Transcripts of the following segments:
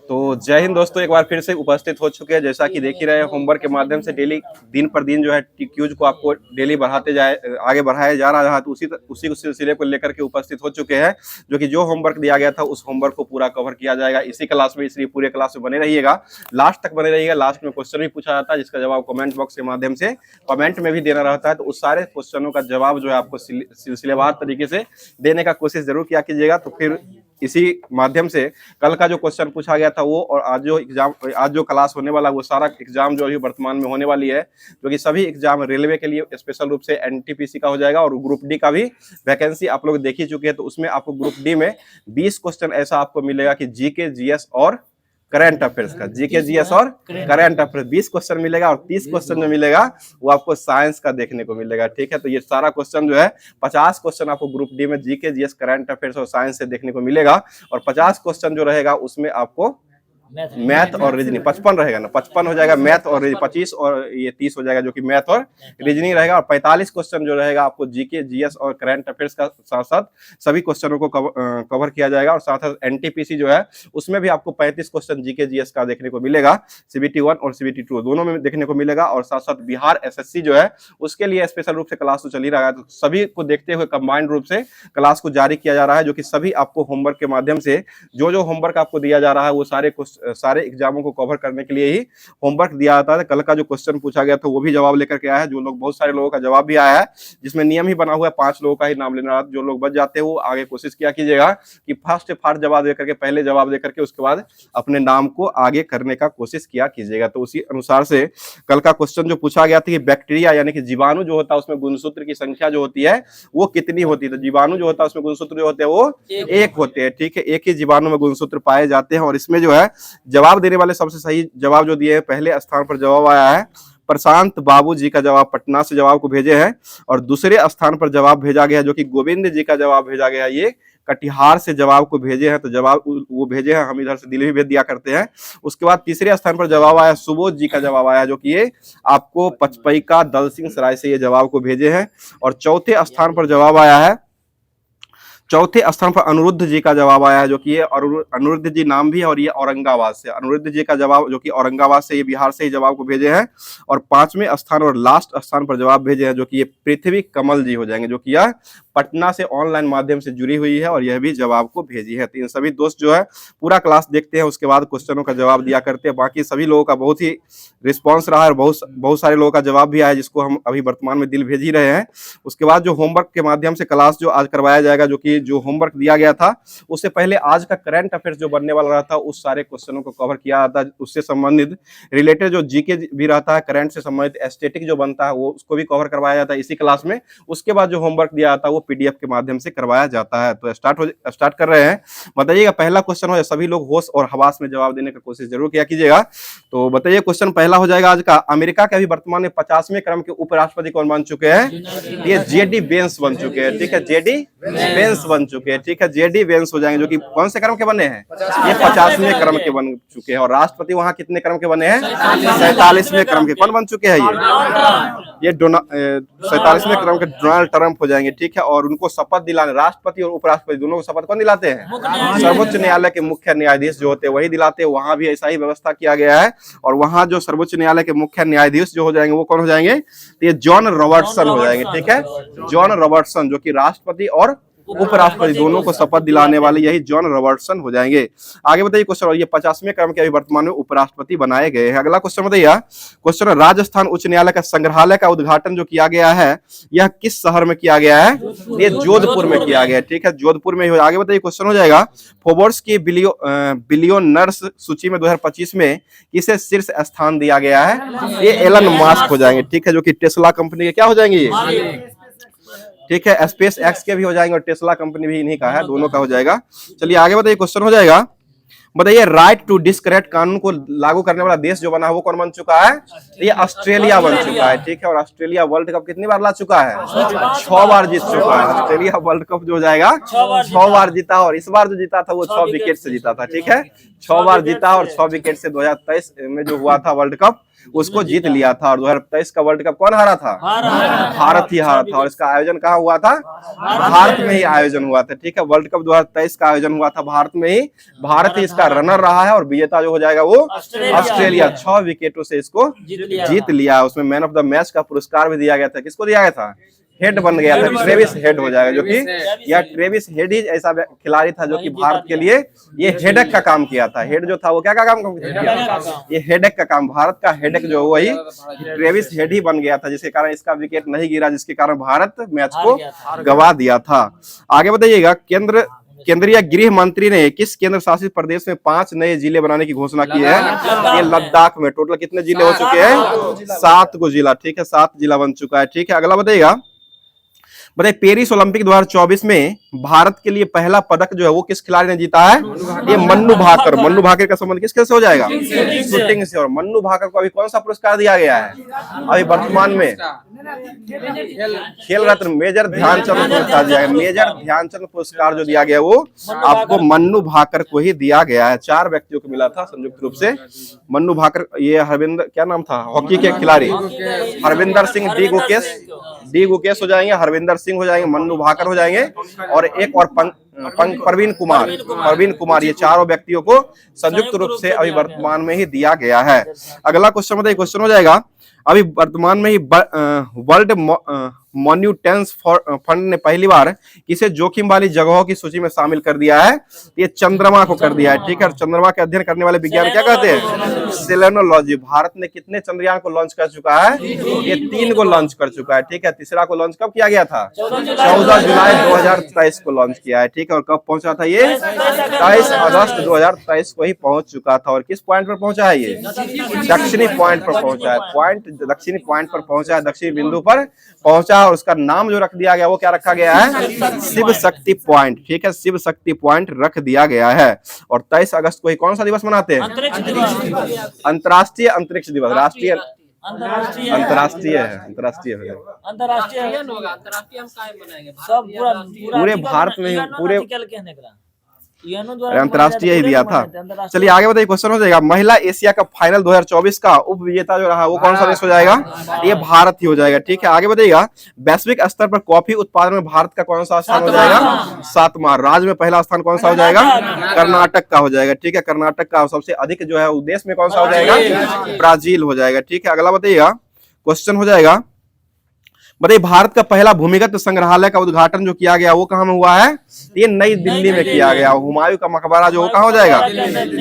तो जय हिंद दोस्तों, एक बार फिर से उपस्थित हो चुके हैं। जैसा कि देख ही रहे हैं, होमवर्क के माध्यम से डेली दिन पर दिन जो है क्यूज को आपको डेली बढ़ाते जाए, आगे बढ़ाया जा रहा है। तो उसी सिलसिले को लेकर के उपस्थित हो चुके हैं, जो कि जो होमवर्क दिया गया था उस होमवर्क को पूरा कवर किया जाएगा इसी क्लास में। इसलिए पूरे क्लास में बने रहिएगा, लास्ट तक बने रहिएगा। लास्ट में क्वेश्चन भी पूछा जाता है, जिसका जवाब कमेंट बॉक्स के माध्यम से कमेंट में भी देना रहता है। तो उस सारे क्वेश्चनों का जवाब जो है आपको सिलसिलेवार तरीके से देने का कोशिश जरूर किया कीजिएगा। तो फिर इसी माध्यम से कल का जो क्वेश्चन पूछा गया था वो, और आज जो क्लास होने वाला वो सारा एग्जाम जो अभी वर्तमान में होने वाली है, जो कि सभी एग्जाम रेलवे के लिए स्पेशल रूप से एनटीपीसी का हो जाएगा। और ग्रुप डी का भी वैकेंसी आप लोग देख ही चुके हैं। तो उसमें आपको ग्रुप डी में 20 क्वेश्चन ऐसा आपको मिलेगा कि जीके, जीएस और करंट अफेयर्स का, जीके, जीएस और करंट अफेयर्स 20 क्वेश्चन मिलेगा। और 30 क्वेश्चन जो मिलेगा वो आपको साइंस का देखने को मिलेगा। ठीक है, तो ये सारा क्वेश्चन जो है 50 क्वेश्चन आपको ग्रुप डी में जीके, जीएस, करंट अफेयर्स और साइंस से देखने को मिलेगा। और 50 क्वेश्चन जो रहेगा उसमें आपको मैथ और रीजनिंग 55 रहेगा ना, 55 हो जाएगा मैथ और 25 और ये 30 हो जाएगा जो कि मैथ और रीजनिंग रहेगा। और 45 क्वेश्चन जो रहेगा आपको जीके, जीएस और करंट अफेयर्स का साथ साथ सभी क्वेश्चनों को कवर किया जाएगा। और साथ साथ एनटीपीसी जो है उसमें भी आपको 35 क्वेश्चन जीके, जीएस का देखने को मिलेगा। सीबीटी 1 और सीबीटी 2 दोनों में देखने को मिलेगा। और साथ साथ बिहार एसएससी जो है उसके लिए स्पेशल रूप से क्लास तो चल ही रहा है। तो सभी को देखते हुए कंबाइंड रूप से क्लास को जारी किया जा रहा है, जो कि सभी आपको होमवर्क के माध्यम से जो होमवर्क आपको दिया जा रहा है वो सारे एग्जामों को कवर करने के लिए ही होमवर्क दिया जाता है। कल का जो क्वेश्चन पूछा गया था वो भी जवाब लेकर के आया है। जो लोग, बहुत सारे लोगों का जवाब भी आया है, जिसमें नियम ही बना हुआ है 5 लोगों का ही नाम लेना। जो लोग बच जाते हैं वो आगे कोशिश किया कीजिएगा कि फास्ट जवाब देकर के, पहले जवाब देकर के उसके बाद अपने नाम को आगे करने का कोशिश किया कीजिएगा। तो उसी अनुसार से कल का क्वेश्चन जो पूछा गया था कि बैक्टीरिया यानी कि जीवाणु जो होता है उसमें गुणसूत्र की संख्या जो होती है वो कितनी होती है। तो जीवाणु जो होता है उसमें गुणसूत्र जो होते हैं वो 1 होते हैं। ठीक है, एक ही जीवाणु में गुणसूत्र पाए जाते हैं। और इसमें जो है जवाब देने वाले सबसे सही जवाब जो दिए हैं, पहले स्थान पर जवाब आया है प्रशांत बाबू जी का जवाब पटना से जवाब को भेजे हैं। और दूसरे स्थान पर जवाब भेजा गया जो कि गोविंद जी का जवाब भेजा गया, ये कटिहार से जवाब को भेजे हैं। तो जवाब वो भेजे हैं, हम इधर से दिल्ली भेज दिया करते हैं। उसके बाद तीसरे स्थान पर जवाब आया सुबोध जी का जवाब आया, जो कि ये आपको पचपैका दल सिंह सराय से ये जवाब को भेजे हैं। और चौथे स्थान पर जवाब आया है, चौथे स्थान पर अनिरुद्ध जी का जवाब आया है, जो कि ये अनिरुद्ध जी नाम भी है और ये औरंगाबाद से, अनिरुद्ध जी का जवाब जो कि औरंगाबाद से, ये बिहार से ही जवाब को भेजे हैं। और 5वें स्थान और लास्ट स्थान पर जवाब भेजे हैं जो कि ये पृथ्वी कमल जी हो जाएंगे, जो कि यह पटना से ऑनलाइन माध्यम से जुड़ी हुई है और यह भी जवाब को भेजी है। तो इन सभी दोस्त जो है पूरा क्लास देखते हैं, उसके बाद क्वेश्चनों का जवाब दिया करते हैं। बाकी सभी लोगों का बहुत ही रिस्पॉन्स रहा है और बहुत सारे लोगों का जवाब भी आया, जिसको हम अभी वर्तमान में दिल भेज ही रहे हैं। उसके बाद जो होमवर्क के माध्यम से क्लास जो आज करवाया जाएगा, जो कि जो होमवर्क दिया गया था उससे पहले आज का करंट अफेयर्स जो बनने वाला रहता है उस सारे क्वेश्चनों को कवर किया जाता है। उससे संबंधित रिलेटेड जो जीके भी रहता है, करंट से संबंधित स्टैटिक जो बनता है वो उसको भी कवर करवाया जाता है इसी क्लास में। उसके बाद जो होमवर्क दिया जाता है वो पीडीएफ के माध्यम से करवाया जाता है। तो स्टार्ट कर रहे हैं। बताइएगा पहला क्वेश्चन हो, सभी लोग होश और हवास में जवाब देने का कोशिश जरूर किया कीजिएगा। तो बताइए क्वेश्चन पहला हो जाएगा आज का, अमेरिका के अभी वर्तमान में 50वें क्रम के उपराष्ट्रपति कौन बन चुके हैं? ये जेडी वेंस बन चुके हैं। ठीक है, जेडी वेंस बन चुके हैं। ठीक है, जेडी वेंस हो जाएंगे, जो कि कौन से क्रम के बने हैं? ये 50वें क्रम के बन चुके हैं। और राष्ट्रपति वहां कितने क्रम के बने हैं? 47वें क्रम के। कौन बन चुके हैं? ये 47वें क्रम के डोनाल्ड ट्रंप हो जाएंगे। ठीक है, और उनको शपथ दिलाने, राष्ट्रपति और उपराष्ट्रपति दोनों को शपथ कौन दिलाते हैं? सर्वोच्च न्यायालय के मुख्य न्यायाधीश जो होते हैं वही दिलाते हैं। वहां भी ऐसा ही व्यवस्था किया गया है। और वहां जो सर्वोच्च न्यायालय के मुख्य न्यायाधीश जो हो जाएंगे वो कौन हो जाएंगे? तो ये जॉन रॉबर्टसन हो जाएंगे। ठीक है, जॉन रॉबर्टसन, जो कि राष्ट्रपति और उपराष्ट्रपति दोनों को शपथ दिलाने वाले यही जॉन रॉबर्टसन हो जाएंगे। आगे बताइए क्वेश्चन, और ये 50वें क्रम के अभी वर्तमान में उपराष्ट्रपति बनाए गए हैं। अगला क्वेश्चन बताइए, क्वेश्चन राजस्थान उच्च न्यायालय का संग्रहालय का उद्घाटन जो किया गया है यह किस शहर में किया गया है? ये जोधपुर में किया गया है। ठीक है, जोधपुर में। आगे बताइए क्वेश्चन हो जाएगा, फोर्ब्स की बिलियनर्स सूची में 2025 में किसे शीर्ष स्थान दिया गया है? ये एलन मस्क हो जाएंगे। ठीक है, जो कि टेस्ला कंपनी के क्या हो जाएंगे ये? ठीक है, स्पेस एक्स के भी हो जाएंगे और टेस्ला कंपनी भी इन्हीं का है, दोनों का हो जाएगा। चलिए आगे बताइए क्वेश्चन हो जाएगा, बताइए राइट टू डिस्क्रेट कानून को लागू करने वाला देश जो बना है वो कौन बन चुका है? ये ऑस्ट्रेलिया बन चुका है। ठीक है, और ऑस्ट्रेलिया वर्ल्ड कप कितनी बार ला चुका है? 6 बार जीत चुका है। ऑस्ट्रेलिया वर्ल्ड कप जो हो जाएगा 6 बार जीता, और इस बार जो जीता था वो 6 विकेट से जीता था। ठीक है, 6 बार जीता और 6 विकेट से 2023 में जो हुआ था वर्ल्ड कप उसको जीत लिया था। और 2023 का वर्ल्ड कप कौन हारा था? भारत ही हारा था। और इसका आयोजन कहाँ हुआ था? भारत में ही आयोजन हुआ था। ठीक है, वर्ल्ड कप 2023 का आयोजन हुआ था भारत में ही। भारत ही इसका रनर रहा है और विजेता जो हो जाएगा वो ऑस्ट्रेलिया। 6 विकेटों से इसको जीत लिया। उसमें मैन ऑफ द मैच का पुरस्कार भी दिया गया था। किसको दिया गया था? हेड बन गया था, ट्रेविस हेड हो जाएगा, जो कि यह ट्रेविस हेड ही ऐसा खिलाड़ी था जो कि भारत के लिए ये हेडेक का काम किया था। हेड जो था वो क्या का काम किया था? ये हेडेक का काम। भारत का हेडेक जो वही ट्रेविस हेड ही बन गया था, जिसके कारण इसका विकेट नहीं गिरा, जिसके कारण भारत मैच को गवा दिया था। आगे बताइएगा, केंद्रीय गृह मंत्री ने किस केंद्र शासित प्रदेश में 5 नए जिले बनाने की घोषणा की है? ये लद्दाख में। टोटल कितने जिले हो चुके हैं? 7 गो जिला। ठीक है, 7 जिला बन चुका है। ठीक है, अगला बताइएगा, पेरिस ओलंपिक 2024 में भारत के लिए पहला पदक जो है वो किस खिलाड़ी ने जीता है? ये मन्नू भाकर। मन्नू भाकर का संबंध किसके से हो जाएगा? शूटिंग से। और मन्नू भाकर को अभी कौन सा पुरस्कार दिया गया है अभी वर्तमान में? खेल रत्न मेजर ध्यानचंद पुरस्कार दिया गया। मेजर ध्यानचंद पुरस्कार जो दिया गया वो आपको मन्नू भाकर को ही दिया गया है। 4 व्यक्तियों को मिला था संयुक्त रूप से। मन्नू भाकर, ये हरविंदर, क्या नाम था हॉकी के खिलाड़ी? हरविंदर सिंह डी गुकेश हो जाएंगे, हरविंदर सिंह हो जाएंगे, मन्नू भाकर हो जाएंगे, और एक और प्रवीण कुमार। ये चारों व्यक्तियों को संयुक्त रूप से अभी वर्तमान में ही दिया गया है। अगला क्वेश्चन हो जाएगा, अभी वर्तमान में ही वर्ल्ड मॉन्यूमेंट्स फंड ने पहली बार किसे जोखिम वाली जगहों की सूची में शामिल कर दिया है? ये चंद्रमा को कर दिया है। ठीक है, चंद्रमा का अध्ययन करने वाले विज्ञान क्या कहते हैं? सेलेनोलॉजी। भारत ने कितने चंद्रयान को लॉन्च कर चुका है? ये 3 को लॉन्च कर चुका है। ठीक है, तीसरा को लॉन्च कब किया गया था? 14 जुलाई 2023 को लॉन्च किया है। ठीक है, और कब पहुंचा था? ये 23 अगस्त 2023 को ही पहुंच चुका था। और किस पॉइंट पर पहुंचा है? ये दक्षिणी पॉइंट पर पहुंचा है। दक्षिणी पॉइंट पर पहुंचा है, दक्षिणी बिंदु पर पहुंचा। और उसका नाम जो रख दिया गया वो क्या रखा गया है? शिव शक्ति पॉइंट। ठीक है, शिव शक्ति पॉइंट रख दिया गया है। और 23 अगस्त को ही कौन सा दिवस मनाते हैं? अंतर्राष्ट्रीय अंतरिक्ष दिवस। राष्ट्रीय अंतर्राष्ट्रीय पूरे भारत में पूरे अंतर्राष्ट्रीय ही दिया था। चलिए आगे बताइए, क्वेश्चन हो जाएगा, महिला एशिया कप फाइनल 2024 का उप विजेता जो रहा वो कौन सा देश हो जाएगा? ये भारत ही हो जाएगा। ठीक है, आगे बताइएगा, वैश्विक स्तर पर कॉफी उत्पादन में भारत का कौन सा स्थान हो जाएगा? 7वां। राज्य में पहला स्थान कौन सा हो जाएगा? कर्नाटक का हो जाएगा। ठीक है, कर्नाटक का। सबसे अधिक जो है देश में कौन सा हो जाएगा? ब्राजील हो जाएगा। ठीक है, अगला बताइएगा, क्वेश्चन हो जाएगा, बताइए भारत का पहला भूमिगत संग्रहालय का उद्घाटन जो किया गया वो कहाँ में हुआ है? ये नई दिल्ली में किया गया। हुमायूं का मकबरा जो कहाँ हो जाएगा?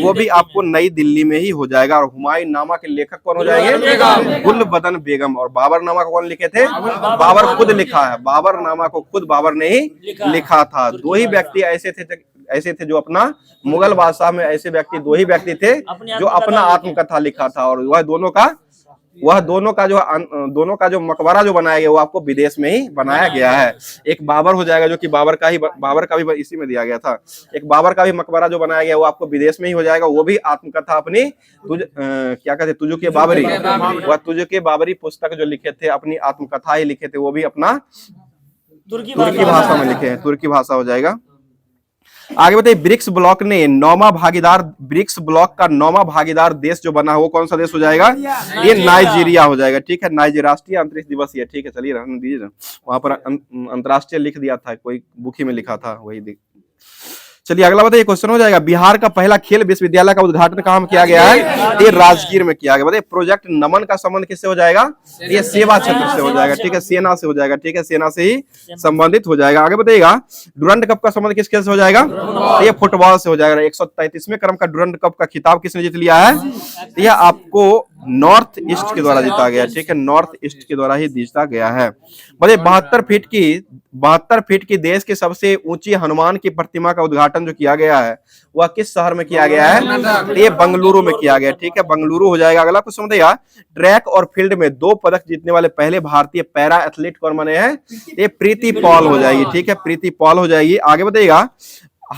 वो भी आपको नई दिल्ली में ही हो जाएगा। और हुमायूं नामा के लेखक कौन हो जाएंगे? गुलबदन बेगम। और बाबर नामा को कौन लिखे थे? बाबर खुद लिखा है। बाबर नामा को खुद बाबर ने ही लिखा था। 2 ही व्यक्ति ऐसे थे जो अपना, मुगल बादशाह में ऐसे व्यक्ति 2 ही व्यक्ति थे जो अपना आत्मकथा लिखा था। और वह दोनों का जो मकबरा जो बनाया गया वो आपको विदेश में ही बनाया गया है। एक बाबर हो जाएगा जो कि बाबर का भी इसी में दिया गया था। एक बाबर का भी मकबरा जो बनाया गया वो आपको विदेश में ही हो जाएगा। वो भी आत्मकथा अपनी क्या कहते तुझो के बाबरी, वह तुझो के बाबरी पुस्तक जो लिखे थे, अपनी आत्मकथा ही लिखे थे, वो भी अपना तुर्की भाषा में लिखे हैं। तुर्की भाषा हो जाएगा। आगे बताइए, ब्रिक्स ब्लॉक का 9वां भागीदार देश जो बना वो कौन सा देश हो जाएगा? ये नाइजीरिया हो जाएगा। ठीक है, नाइजीरिया। राष्ट्रीय अंतरिक्ष दिवस ये। ठीक है, चलिए रहने दीजिए, वहां पर अंतरराष्ट्रीय लिख दिया था, कोई बुकी में लिखा था वही। चलिए अगला बताइए, क्वेश्चन हो जाएगा, बिहार का पहला खेल विश्वविद्यालय का उद्घाटन कहाँ में किया गया है? ये राजगीर में किया गया। बताइए प्रोजेक्ट नमन का संबंध किससे हो जाएगा? ये सेवा क्षेत्र से हो जाएगा। ठीक है, सेना से हो जाएगा। ठीक है, सेना से ही संबंधित हो जाएगा। आगे बताइएगा, डुरंड कप का संबंध किस खेल से हो जाएगा? ये फुटबॉल से हो जाएगा। 133वें क्रम का डुरंड कप का खिताब किसने जीत लिया है? यह आपको नॉर्थ ईस्ट के द्वारा जीता गया। ठीक है, नॉर्थ ईस्ट के द्वारा ही जीता गया है। बताइए 72 फीट की देश की सबसे ऊंची हनुमान की प्रतिमा का उद्घाटन जो किया गया है वह किस शहर में किया गया है? ये बंगलुरु में किया गया। ठीक है, बंगलुरु हो जाएगा। अगला क्वेश्चन बताइएगा, ट्रैक और फील्ड में 2 पदक जीतने वाले पहले भारतीय पैरा एथलीट कौन बने हैं? ये प्रीति पॉल हो जाएगी। ठीक है, प्रीति पॉल हो जाएगी। आगे बताइएगा,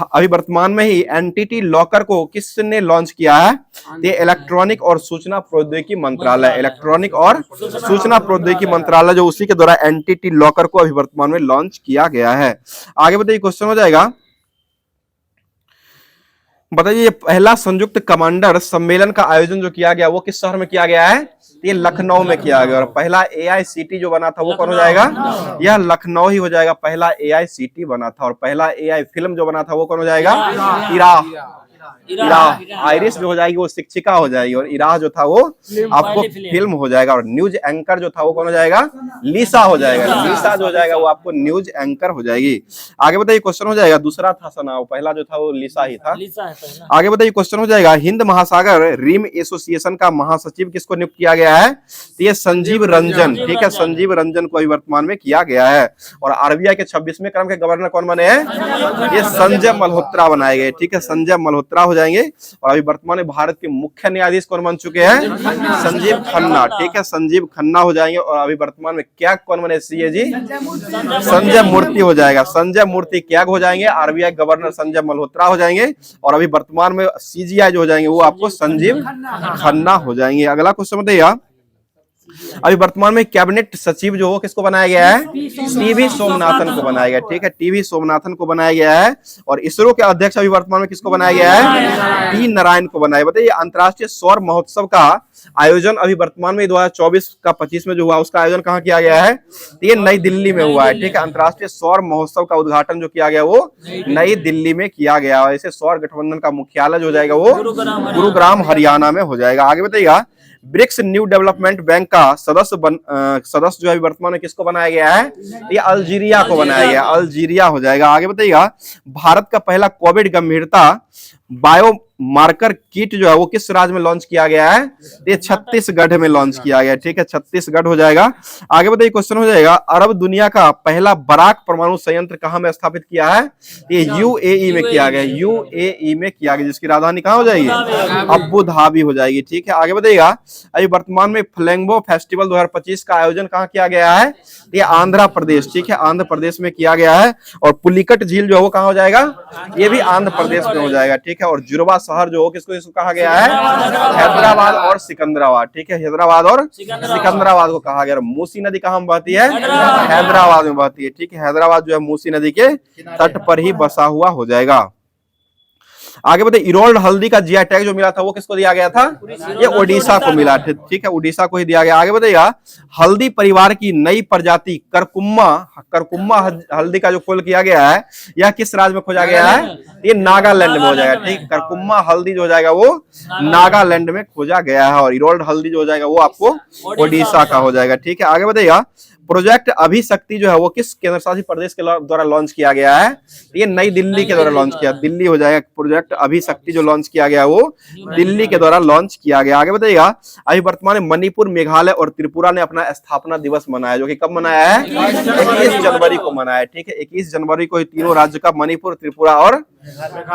अभी वर्तमान में ही एनटीटी लॉकर को किसने लॉन्च किया है? ये इलेक्ट्रॉनिक और सूचना प्रौद्योगिकी मंत्रालय। इलेक्ट्रॉनिक और सूचना प्रौद्योगिकी मंत्रालय जो उसी के द्वारा एनटीटी लॉकर को अभी वर्तमान में लॉन्च किया गया है। आगे बताइए, क्वेश्चन हो जाएगा, बताइए पहला संयुक्त कमांडर सम्मेलन का आयोजन जो किया गया वो किस शहर में किया गया है? ये लखनऊ में किया गया। और पहला AICT जो बना था वो कौन हो जाएगा? यह लखनऊ ही हो जाएगा। पहला AICT बना था। और पहला AI फिल्म जो बना था वो कौन हो जाएगा? इराह। आइरिस जो हो जाएगी वो शिक्षिका हो जाएगी, और इराह जो था वो आपको फिल्म हो जाएगा। और न्यूज एंकर जो था वो कौन हो जाएगा? लीसा हो जाएगा। लीसा जो हो जाएगा वो आपको न्यूज एंकर हो जाएगी। आगे बताइए क्वेश्चन हो जाएगा। दूसरा था सना, पहला जो था वो लीसा ही था। आगे बताइए क्वेश्चन हो जाएगा। हिंद महासागर रिम एसोसिएशन का महासचिव किसको नियुक्त किया गया है? तो ये संजीव रंजन, ठीक है, संजीव रंजन को अभी वर्तमान में किया गया है। और RBI के 26वें क्रम के गवर्नर कौन बने हैं? ये संजय मल्होत्रा बनाए गए, ठीक है, संजय मल्होत्रा हो जाएंगे। और अभी वर्तमान में भारत के मुख्य न्यायाधीश कौन बन चुके हैं? संजीव खन्ना, ठीक है, संजीव खन्ना हो जाएंगे। और अभी वर्तमान में क्या कौन बने? सीए जी संजय मूर्ति हो जाएगा। संजय मूर्ति क्या हो जाएंगे? RBI गवर्नर संजय मल्होत्रा हो जाएंगे। और अभी वर्तमान में CGI जो हो जाएंगे वो आपको संजीव खन्ना हो जाएंगे। अगला क्वेश्चन बताइए। अभी वर्तमान में कैबिनेट सचिव जो किसको बनाया गया है? टीवी सोमनाथन को बनाया गया, ठीक है, टीवी सोमनाथन को बनाया गया है। और इसरो के अध्यक्ष अभी वर्तमान में किसको बनाया गया है? टी नारायण को बनाया। बताइए अंतर्राष्ट्रीय सौर महोत्सव का आयोजन अभी वर्तमान में 2024 का 25 में जो हुआ उसका आयोजन कहाँ किया गया है? ये नई दिल्ली में हुआ है, ठीक है। अंतर्राष्ट्रीय सौर महोत्सव का उद्घाटन जो किया गया वो नई दिल्ली में किया गया। ऐसे सौर गठबंधन का मुख्यालय जो हो जाएगा वो गुरुग्राम हरियाणा में हो जाएगा। आगे बताइएगा। ब्रिक्स न्यू डेवलपमेंट बैंक का सदस्य जो है वर्तमान में किसको बनाया गया है? ये अल्जीरिया को बनाया गया, अल्जीरिया हो जाएगा। आगे बताइएगा। भारत का पहला कोविड गंभीरता बायो मार्कर किट जो है वो किस राज्य में लॉन्च किया गया है? ये छत्तीसगढ़ में लॉन्च किया गया, ठीक है, छत्तीसगढ़ हो जाएगा। आगे बताइए क्वेश्चन हो जाएगा। अरब दुनिया का पहला बराक परमाणु संयंत्र कहां में स्थापित किया है? ये UAE में किया गया, UAE में किया गया, जिसकी राजधानी कहां हो जाएगी? अबू धाबी हो जाएगी, ठीक है। आगे बताइएगा। अभी वर्तमान में फ्लैमिंगो फेस्टिवल 2025 का आयोजन कहां किया गया है? ये आंध्र प्रदेश, ठीक है, आंध्र प्रदेश में किया गया है। और पुलिकट झील जो है वो कहां हो जाएगा? ये भी आंध्र प्रदेश में हो जाएगा, ठीक है। और जुड़वा शहर जो हो किसको कहा गया है? हैदराबाद और सिकंदराबाद, ठीक है, हैदराबाद और सिकंदराबाद को कहा गया। मूसी नदी कहां बहती है? हैदराबाद में बहती है, ठीक है। हैदराबाद जो है मूसी नदी के तट पर ही बसा हुआ हो जाएगा। आगे बताइए। इरोल्ड हल्दी का GI टैग जो मिला था वो किसको दिया गया था? ये ओडिशा को मिला, ठीक है, ओडिशा को ही दिया गया। आगे बताइएगा। हल्दी परिवार की नई प्रजाति करकुम्मा हल्दी का जो खोज किया गया है यह किस राज्य में खोजा गया है? ये नागालैंड में हो जाएगा, ठीक। करकुम्मा हल्दी जो हो जाएगा वो नागालैंड में खोजा गया है। और इरोल्ड हल्दी जो हो जाएगा वो आपको ओडिशा का हो जाएगा, ठीक है। आगे बताइएगा। प्रोजेक्ट अभिशक्ति जो है वो किस केंद्र शासित प्रदेश के द्वारा लॉन्च किया गया है? ये नई दिल्ली के द्वारा लॉन्च किया, दिल्ली हो जाएगा। प्रोजेक्ट अभिशक्ति जो लॉन्च किया गया वो दिल्ली के द्वारा लॉन्च किया गया। आगे बताइएगा। अभी वर्तमान में मणिपुर, मेघालय और त्रिपुरा ने अपना स्थापना दिवस मनाया, जो कि कब मनाया है? 21 जनवरी को मनाया, ठीक है, 21 जनवरी को तीनों राज्य का मणिपुर, त्रिपुरा और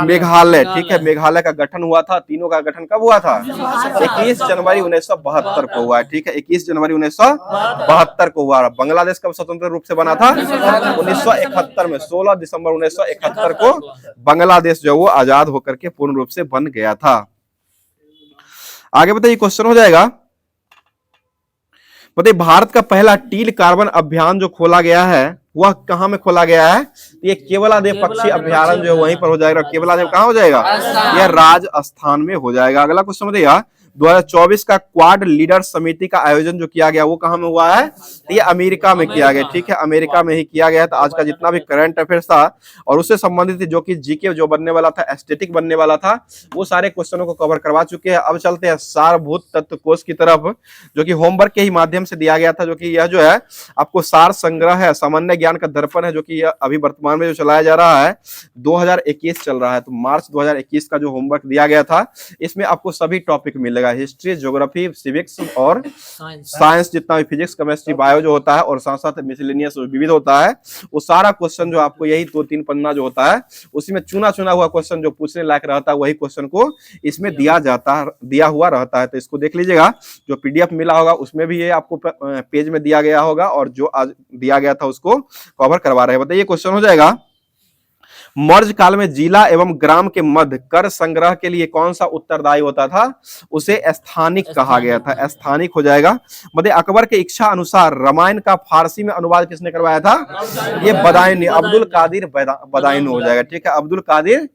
मेघालय, ठीक है, मेघालय का गठन हुआ था। तीनों का गठन कब हुआ था? 21 जनवरी 1972 को हुआ है, ठीक है, 21 जनवरी 1972 को हुआ। बांग्लादेश कब स्वतंत्र रूप से बना था? 1971 में, 16 दिसंबर 1971 को बांग्लादेश जो वो आजाद होकर के पूर्ण रूप से बन गया था। आगे बताइए क्वेश्चन हो जाएगा। बताइए भारत का पहला टील कार्बन अभियान जो खोला गया है वह कहां में खोला गया है? ये केवलादेव पक्षी अभ्यारण्य जो है वहीं पर हो जाएगा। केवलादेव कहां हो जाएगा? यह राजस्थान में हो जाएगा। अगला क्वेश्चन बताइएगा। 2024 का क्वाड लीडर समिति का आयोजन जो किया गया वो कहां में हुआ है? ये अमेरिका में किया गया, ठीक है, अमेरिका में ही किया गया था। आज का जितना भी करंट अफेयर्स था और उससे संबंधित जो कि जीके जो बनने वाला था, एस्थेटिक बनने वाला था, वो सारे क्वेश्चनों को कवर करवा चुके हैं। अब चलते हैं सारभूत तत्व कोश की तरफ, जो कि होमवर्क के ही माध्यम से दिया गया था, जो कि यह जो है आपको सार संग्रह है, सामान्य ज्ञान का दर्पण है, जो कि अभी वर्तमान में जो चलाया जा रहा है 2021 चल रहा है। तो मार्च 2021 का जो होमवर्क दिया गया था इसमें आपको सभी टॉपिक मिलेगा, हिस्ट्री, ज्योग्राफी, सिविक्स और साइंस, जितना भी फिजिक्स, केमिस्ट्री, बायो जो होता है और साथ साथ मिसलेनियस विविध होता है, वो सारा क्वेश्चन जो आपको यही 2-3 पन्ना जो होता है उसी में चुना चुना हुआ क्वेश्चन जो पूछने लायक रहता है वही क्वेश्चन को इसमें दिया हुआ रहता है। तो इसको देख लीजिएगा। जो PDF मिला होगा उसमें भी ये आपको पेज में दिया गया होगा और जो आज दिया गया था उसको कवर करवा रहे हैं। बताइए क्वेश्चन हो जाएगा। मौर्य काल में जिला एवं ग्राम के मध्य कर संग्रह के लिए कौन सा उत्तरदायी होता था? उसे स्थानिक कहा गया था, स्थानिक हो जाएगा। बताइए अकबर के इच्छा अनुसार रामायण का फारसी में अनुवाद किसने करवाया था? ये बदायूं, अब्दुल कादिर बदायूं हो जाएगा, ठीक है, अब्दुल कादिर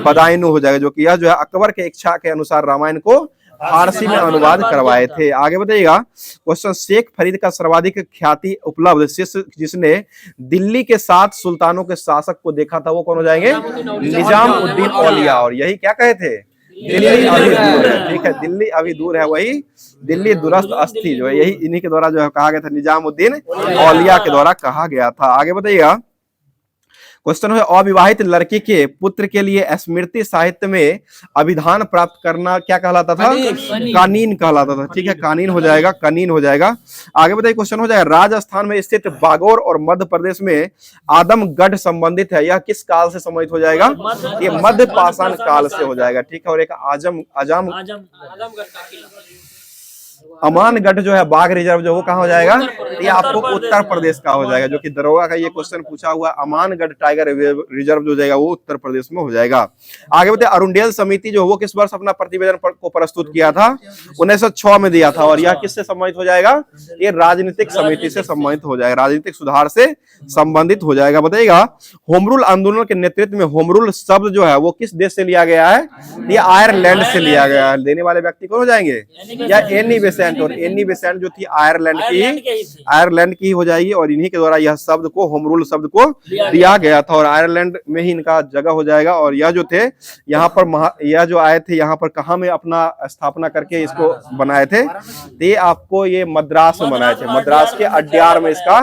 बदायूं हो जाएगा, जो कि यह जो है अकबर के इच्छा के अनुसार रामायण को फारसी में अनुवाद करवाए थे। आगे बताइएगा क्वेश्चन, शेख फरीद का सर्वाधिक ख्याति उपलब्ध शिष्य जिसने दिल्ली के 7 सुल्तानों के शासक को देखा था वो कौन हो जाएंगे? निजामुद्दीन औलिया। और यही क्या कहे थे? दिल्ली अभी दूर है, ठीक है, दिल्ली अभी दूर है, वही दिल्ली दुरस्त अस्थि जो है, यही इन्हीं के द्वारा जो है कहा गया था, निजामुद्दीन औलिया के द्वारा कहा गया था। आगे बताइएगा क्वेश्चन है, अविवाहित लड़की के पुत्र के लिए स्मृति साहित्य में अभिधान प्राप्त करना क्या कहलाता था? कानीन कहलाता था, ठीक है, कानीन हो जाएगा, कनीन हो जाएगा। आगे बताइए क्वेश्चन हो जाएगा, राजस्थान में स्थित बागौर और मध्य प्रदेश में आदमगढ़ संबंधित है, यह किस काल से संबंधित हो जाएगा? ये मध्य पाषाण काल से हो जाएगा, ठीक है। और एक अमानगढ़ जो है बाघ रिजर्व जो वो कहाँ हो जाएगा? ये आपको उत्तर प्रदेश का हो जाएगा, जो कि दरोगा का ये क्वेश्चन पूछा हुआ, अमानगढ़ टाइगर रिजर्व जो जाएगा वो उत्तर प्रदेश में हो जाएगा। आगे बताइए, अरुंडेल समिति जो वो किस वर्ष अपना प्रतिवेदन को प्रस्तुत किया था? 1906 में दिया था। और यह किससे संबंधित हो जाएगा? ये राजनीतिक समिति से संबंधित हो जाएगा, राजनीतिक सुधार से संबंधित हो जाएगा। बताइएगा, होमरूल आंदोलन के नेतृत्व में होमरूल शब्द जो है वो किस देश से लिया गया है? ये आयरलैंड से लिया गया है। देने वाले व्यक्ति कौन हो जाएंगे? या एनी बेसेंट। और एनी बेसेंट जो थी आयरलैंड की हो जाएगी। और इन्हीं के द्वारा यह शब्द को, होम रूल शब्द को दिया गया था, और आयरलैंड में ही इनका जगह हो जाएगा। और यह जो थे यहाँ पर यह जो आए थे यहाँ पर कहाँ में अपना स्थापना करके इसको बनाए थे? ये आपको ये मद्रास में बनाए थे, मद्रास के अड्यार में इसका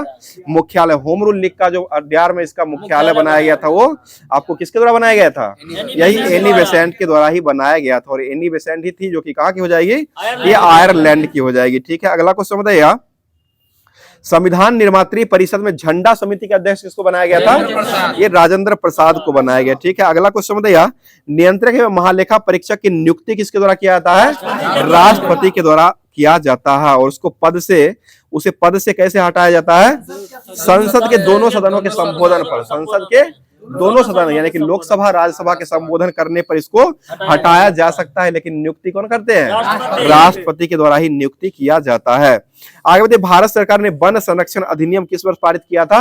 मुख्यालय, होम रूल लीग का जो अड्यार में इसका मुख्यालय बनाया गया था वो आपको किसके द्वारा बनाया गया था? यही एनी बेसेंट के द्वारा ही बनाया गया था। और एनी बेसेंट ही थी जो कि कहाँ की हो जाएगी? ये आयरलैंड की हो जाएगी, ठीक है। अगला क्वेश्चन बताइए, संविधान निर्मात्री परिषद में झंडा समिति के अध्यक्ष किसको बनाया गया था? ये राजेंद्र प्रसाद को बनाया गया, ठीक है। अगला क्वेश्चन बताइए, नियंत्रक एवं महालेखा परीक्षक की नियुक्ति किसके द्वारा किया जाता है? राष्ट्रपति के द्वारा किया जाता है। और उसको उसे पद से कैसे हटाया जाता है? संसद के दोनों सदनों के संबोधन पर, संसद के दोनों सदन यानी कि लोकसभा राज्यसभा के संबोधन करने पर इसको हटाया जा सकता है। लेकिन नियुक्ति कौन करते हैं? राष्ट्रपति के द्वारा ही नियुक्ति किया जाता है। आगे बढ़िए, भारत सरकार ने वन संरक्षण अधिनियम किस वर्ष पारित किया था?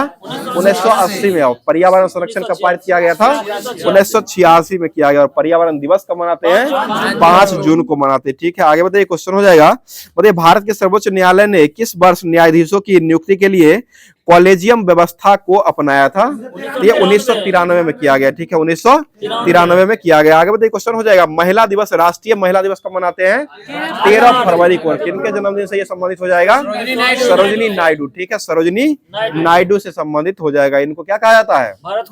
1980 में। और पर्यावरण संरक्षण कब पारित किया गया था? 1986 में किया गया। और पर्यावरण दिवस कब मनाते हैं? 5 जून को मनाते हैं, ठीक है। आगे बताइए क्वेश्चन हो जाएगा, बताइए भारत के सर्वोच्च न्यायालय ने किस वर्ष न्यायाधीशों की नियुक्ति के लिए कॉलेजियम व्यवस्था को अपनाया था? ये 1993 में किया गया, ठीक है, 1993 में किया गया। आगे बताइए क्वेश्चन हो जाएगा, महिला दिवस, राष्ट्रीय महिला दिवस कब मनाते हैं? 13 फरवरी को। किनके जन्मदिन से ये संबंधित हो जाएगा? सरोजिनी नायडू, ठीक है, सरोजिनी नायडू से संबंधित हो जाएगा। इनको क्या कहा जाता है? भारत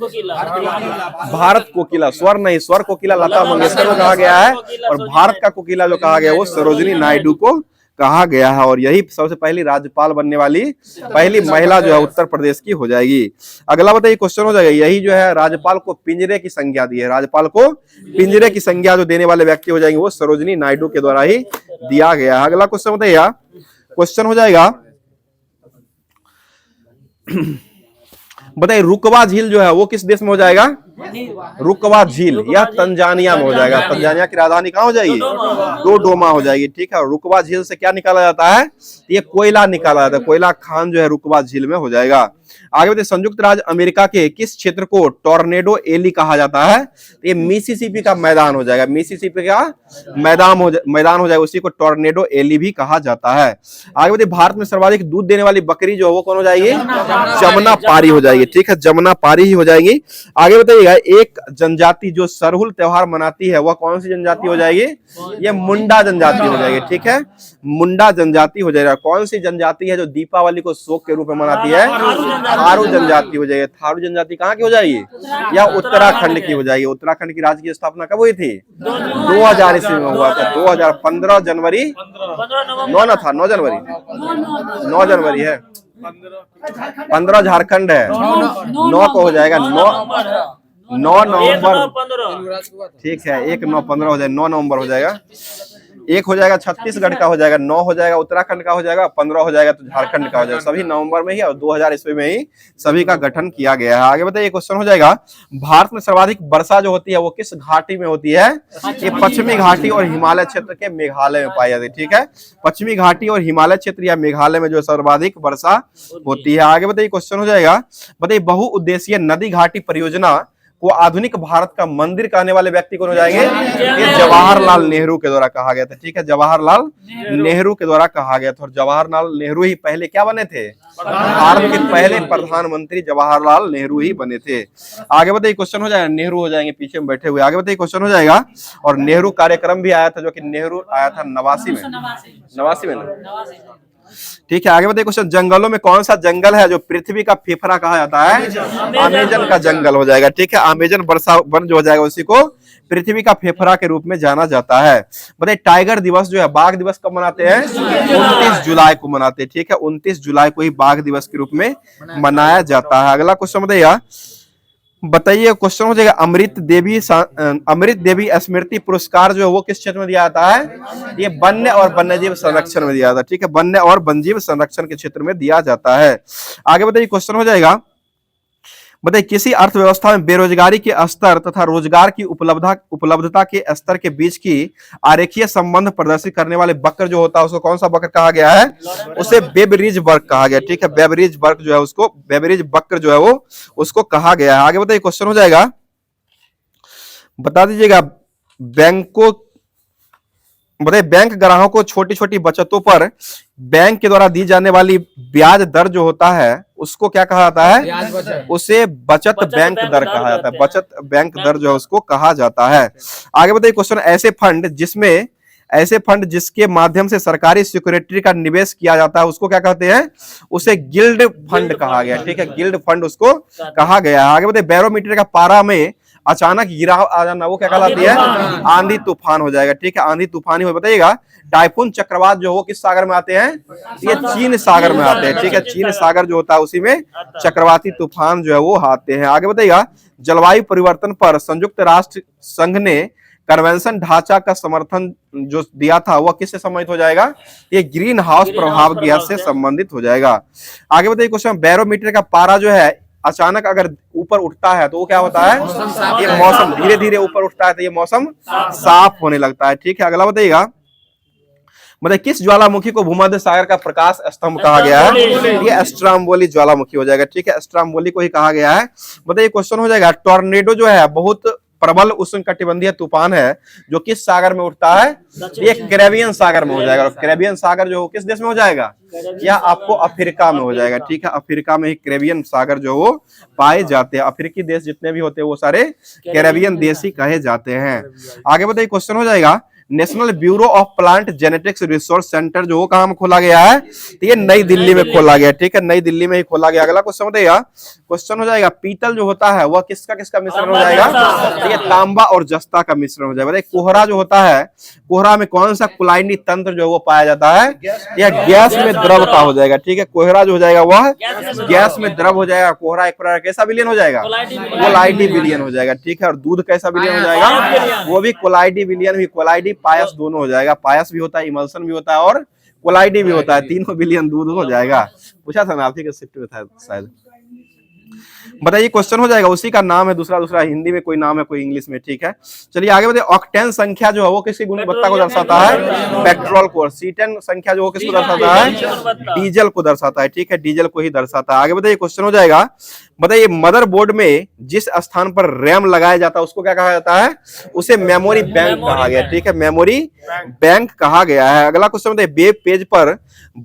कोकिला, स्वर नहीं, स्वर कोकिला लता मंगेशकर को कहा गया है, और भारत का कोकिला जो कहा गया वो सरोजिनी नायडू को कहा गया है। और यही सबसे पहली राज्यपाल बनने वाली पहली महिला जो है उत्तर प्रदेश की हो जाएगी। अगला बताइए क्वेश्चन हो जाएगा, यही जो है राज्यपाल को पिंजरे की संज्ञा दी है, राज्यपाल को पिंजरे की संज्ञा जो देने वाले व्यक्ति हो जाएंगे वो सरोजिनी नायडू के द्वारा ही दिया गया। अगला क्वेश्चन बताइए, क्वेश्चन हो जाएगा, बताइए रुकवा झील जो है वो किस देश में हो जाएगा? रुकवा झील यह तंजानिया में हो जाएगा। तंजानिया की राजधानी कहाँ हो जाएगी? डोडोमा हो जाएगी, ठीक है। रुकवा झील से क्या निकाला जाता है? ये कोयला निकाला जाता है, कोयला खान जो है रुकवा झील में हो जाएगा। आगे बताइए, संयुक्त राज्य अमेरिका के किस क्षेत्र को टॉर्नेडो एली कहा जाता है? ये मिसिसिपी का मैदान हो जाएगा, मिसिसिपी का मैदान हो जाएगा, उसी को टॉर्नेडो एली भी कहा जाता है। आगे बताइए, भारत में सर्वाधिक दूध देने वाली बकरी जो है वो कौन हो जाएगी? जमुना पारी हो जाएगी, ठीक है, जमुना पारी ही हो जाएगी। आगे बताइएगा, एक जनजाति जो सरहुल त्योहार मनाती है वह कौन सी जनजाति हो जाएगी? ये मुंडा जनजाति हो जाएगी, ठीक है, मुंडा जनजाति हो जाएगा। कौन सी जनजाति है जो दीपावली को शोक के रूप में मनाती है? थारू जनजाति हो जाएगी। थारू जनजाति कहाँ की हो जाएगी? या उत्तराखंड की हो जाएगी। उत्तराखंड की राज्य की स्थापना कब हुई थी? 2000 ईस्वी में हुआ था, 2015 जनवरी 9 जनवरी 9 जनवरी है, 15 झारखंड है, 9 को हो जाएगा, 9 नवंबर, ठीक है, 1-9-15 हो जाएगा, 9 नवंबर हो जाएगा। 1 हो जाएगा छत्तीसगढ़ का हो जाएगा, 9 हो जाएगा उत्तराखंड का हो जाएगा, 15 हो जाएगा तो झारखंड का हो जाएगा। सभी नवंबर में ही और 2000 ईस्वी में ही सभी का गठन किया गया है। आगे बताइए क्वेश्चन हो जाएगा, भारत में सर्वाधिक वर्षा जो होती है वो किस घाटी में होती है? ये पश्चिमी घाटी और हिमालय क्षेत्र के मेघालय में पाई जाती है, ठीक है, पश्चिमी घाटी और हिमालय क्षेत्र या मेघालय में जो सर्वाधिक वर्षा होती है। आगे बताइए क्वेश्चन हो जाएगा, बताइए बहुउद्देशीय नदी घाटी परियोजना को आधुनिक भारत का मंदिर कहने वाले व्यक्ति कौन हो जाएंगे? ये जवाहरलाल नेहरू के द्वारा कहा गया था। ठीक है, जवाहरलाल नेहरू के द्वारा कहा गया था। और जवाहरलाल नेहरू ही पहले क्या बने थे? भारत के पहले प्रधानमंत्री जवाहरलाल नेहरू ही बने थे। आगे बताइए, क्वेश्चन हो जाएगा, नेहरू हो जाएंगे पीछे में बैठे हुए। आगे बताइए, क्वेश्चन हो जाएगा। और नेहरू कार्यक्रम भी आया था, जो कि नेहरू आया था 89 में, 89 में ना। ठीक है, आगे बताइए क्वेश्चन, जंगलों में कौन सा जंगल है जो पृथ्वी का फेफड़ा कहा जाता है? अमेजन का जंगल हो जाएगा। ठीक है, अमेजन वर्षा वन जो हो जाएगा, उसी को पृथ्वी का फेफड़ा के रूप में जाना जाता है। बताइए, टाइगर दिवस जो है, बाघ दिवस कब मनाते हैं? 29 जुलाई को मनाते हैं। ठीक है, 29 जुलाई को ही बाघ दिवस के रूप में मनाया जाता है। अगला क्वेश्चन बताइए, क्वेश्चन हो जाएगा, अमृत देवी स्मृति पुरस्कार जो है वो किस क्षेत्र में दिया जाता है? ये वन्य और वन्यजीव संरक्षण में दिया जाता है। ठीक है, वन्य और वन्यजीव संरक्षण के क्षेत्र में दिया जाता है। आगे बताइए, क्वेश्चन हो जाएगा, बताइए, किसी अर्थव्यवस्था में बेरोजगारी के स्तर तथा रोजगार की उपलब्धता के स्तर के बीच की आरेखीय संबंध प्रदर्शित करने वाले वक्र जो होता है, उसको कौन सा वक्र कहा गया है? उसे बेबरीज वक्र कहा गया। ठीक है, बेबरीज वक्र जो है, उसको बेबरीज वक्र जो है वो उसको कहा गया है। आगे बताइए, क्वेश्चन हो जाएगा, बता दीजिएगा, बैंक ग्राहकों को छोटी छोटी बचतों पर बैंक के द्वारा दी जाने वाली ब्याज दर जो होता है, उसको क्या कहा जाता है? उसे बचत बैंक दर कहा जाता है। बचत बैंक दर जो है उसको कहा जाता है। आगे बताइए, क्वेश्चन, ऐसे फंड जिसके माध्यम से सरकारी सिक्योरिटी का निवेश किया जाता है, उसको क्या कहते हैं? उसे गिल्ड फंड कहा गया। ठीक है, गिल्ड फंड उसको कहा गया है। आगे बताइए, बैरोमीटर का पारा में अचानक गिराव आ जाना वो क्या कहलाती है? आंधी तूफान हो जाएगा। ठीक है, आंधी तूफान ही हो। बताइएगा, टाइफून चक्रवात जो वो किस सागर में आते हैं? ये चीन सागर में आते हैं। ठीक है, चीन सागर जो होता है उसी में चक्रवाती तूफान जो है वो आते हैं। आगे बताइएगा, जलवायु परिवर्तन पर संयुक्त राष्ट्र संघ ने कन्वेंशन ढांचा का समर्थन जो दिया था वह किससे संबंधित हो जाएगा? ये ग्रीन हाउस प्रभाव गैस से संबंधित हो जाएगा। आगे बताइए, क्वेश्चन, बैरोमीटर का पारा जो है अचानक अगर ऊपर उठता है तो वो क्या होता है? ये मौसम धीरे धीरे ऊपर उठता है तो ये मौसम साफ होने लगता है। ठीक है, अगला बताइएगा, मतलब किस ज्वालामुखी को भूमध्य सागर का प्रकाश स्तंभ कहा गया है? ये स्ट्रोम्बोली ज्वालामुखी हो जाएगा। ठीक है, स्ट्रोम्बोली को ही कहा गया है। बताइए, क्वेश्चन हो जाएगा, टॉर्नेडो जो है बहुत प्रबल उष्णकटिबंधीय तूफान है जो किस सागर में उठता है? ये कैरेबियन सागर में हो जाएगा। और कैरेबियन सागर जो किस देश में हो जाएगा? या आपको अफ्रीका में हो जाएगा। ठीक है, अफ्रीका में ही कैरेबियन सागर जो वो पाए जाते हैं। अफ्रीकी देश जितने भी होते हैं वो सारे कैरेबियन देश ही कहे जाते हैं। आगे बताइए, क्वेश्चन हो जाएगा, national bureau of plant genetics resource centre जो वो कहां में खोला गया है? तो ये नई दिल्ली में खोला गया। ठीक है, नई दिल्ली में ही खोला गया। अगला क्वेश्चन बताइएगा, क्वेश्चन हो जाएगा, पीतल जो होता है वह किसका किसका मिश्रण हो जाएगा? तो ये तांबा और जस्ता का मिश्रण हो जाएगा। बताइए, कोहरा जो होता है, कोहरा में कौन सा कुलाइनी तंत्र जो वो पाया जाता है? यह गैस में द्रव का हो जाएगा। ठीक है, कोहरा जो हो जाएगा वह गैस में द्रव हो जाएगा। कोहरा एक प्रकार कैसा विलयन हो जाएगा? कोलाइडी विलयन हो जाएगा। ठीक है, और दूध कैसा विलयन हो जाएगा? वो भी कोलाइडी विलयन भी, कोलाइडी पायस दोनों हो जाएगा। पायस भी होता है, इमल्सन भी होता है और कोलाइडी भी होता है। तीनों विलयन दूध हो जाएगा। पूछा था ना आपके शिफ्ट में था शायद। बताइए, क्वेश्चन हो जाएगा, उसी का नाम है, दूसरा हिंदी में कोई नाम है, कोई इंग्लिश में। ठीक है, चलिए आगे बताइए, ऑक्टेन संख्या जो है वो किसकी गुणवत्ता को दर्शाता है? पेट्रोल को। और सीटेन संख्या जो वो किसको दर्शाता है? डीजल को दर्शाता है। ठीक है, डीजल को ही दर्शाता है। आगे बताइए, क्वेश्चन हो जाएगा, बताइए, मदरबोर्ड में जिस स्थान पर रैम लगाया जाता है उसको क्या कहा जाता है? उसे मेमोरी बैंक कहा गया। ठीक है, मेमोरी बैंक कहा गया है। अगला क्वेश्चन बताइए, वेब पेज पर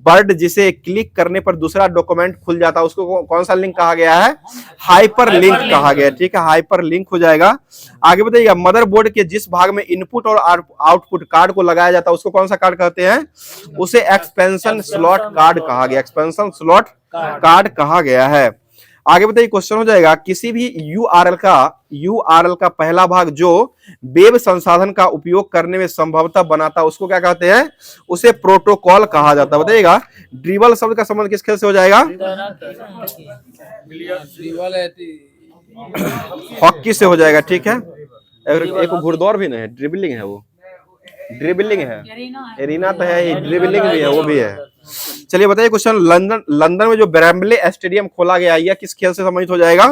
वर्ड जिसे क्लिक करने पर दूसरा डॉक्यूमेंट खुल जाता है उसको कौन सा लिंक कहा गया है? हाइपर लिंक कहा गया। ठीक है, हाइपर लिंक हो जाएगा। आगे बताइएगा, मदरबोर्ड के जिस भाग में इनपुट और आउटपुट कार्ड को लगाया जाता है उसको कौन सा कार्ड कहते हैं? उसे एक्सपेंशन स्लॉट कार्ड कहा गया। एक्सपेंशन स्लॉट कार्ड कहा गया है। आगे बताइए, क्वेश्चन हो जाएगा, किसी भी यूआरएल का पहला भाग जो वेब संसाधन का उपयोग करने में संभवतः बनाता है उसको क्या कहते हैं? उसे प्रोटोकॉल कहा जाता है। बताइएगा, ड्रिबल शब्द का संबंध किस खेल से हो जाएगा? हॉकी से हो जाएगा। ठीक है, एक घुड़दौड़ भी नहीं है, ड्रिबलिंग है, वो ड्रिबलिंग है, एरिना तो है, ड्रिबलिंग भी है, वो भी है। चलिए बताइए, क्वेश्चन, लंदन में जो वेम्बले स्टेडियम खोला गया है किस खेल से संबंधित हो जाएगा?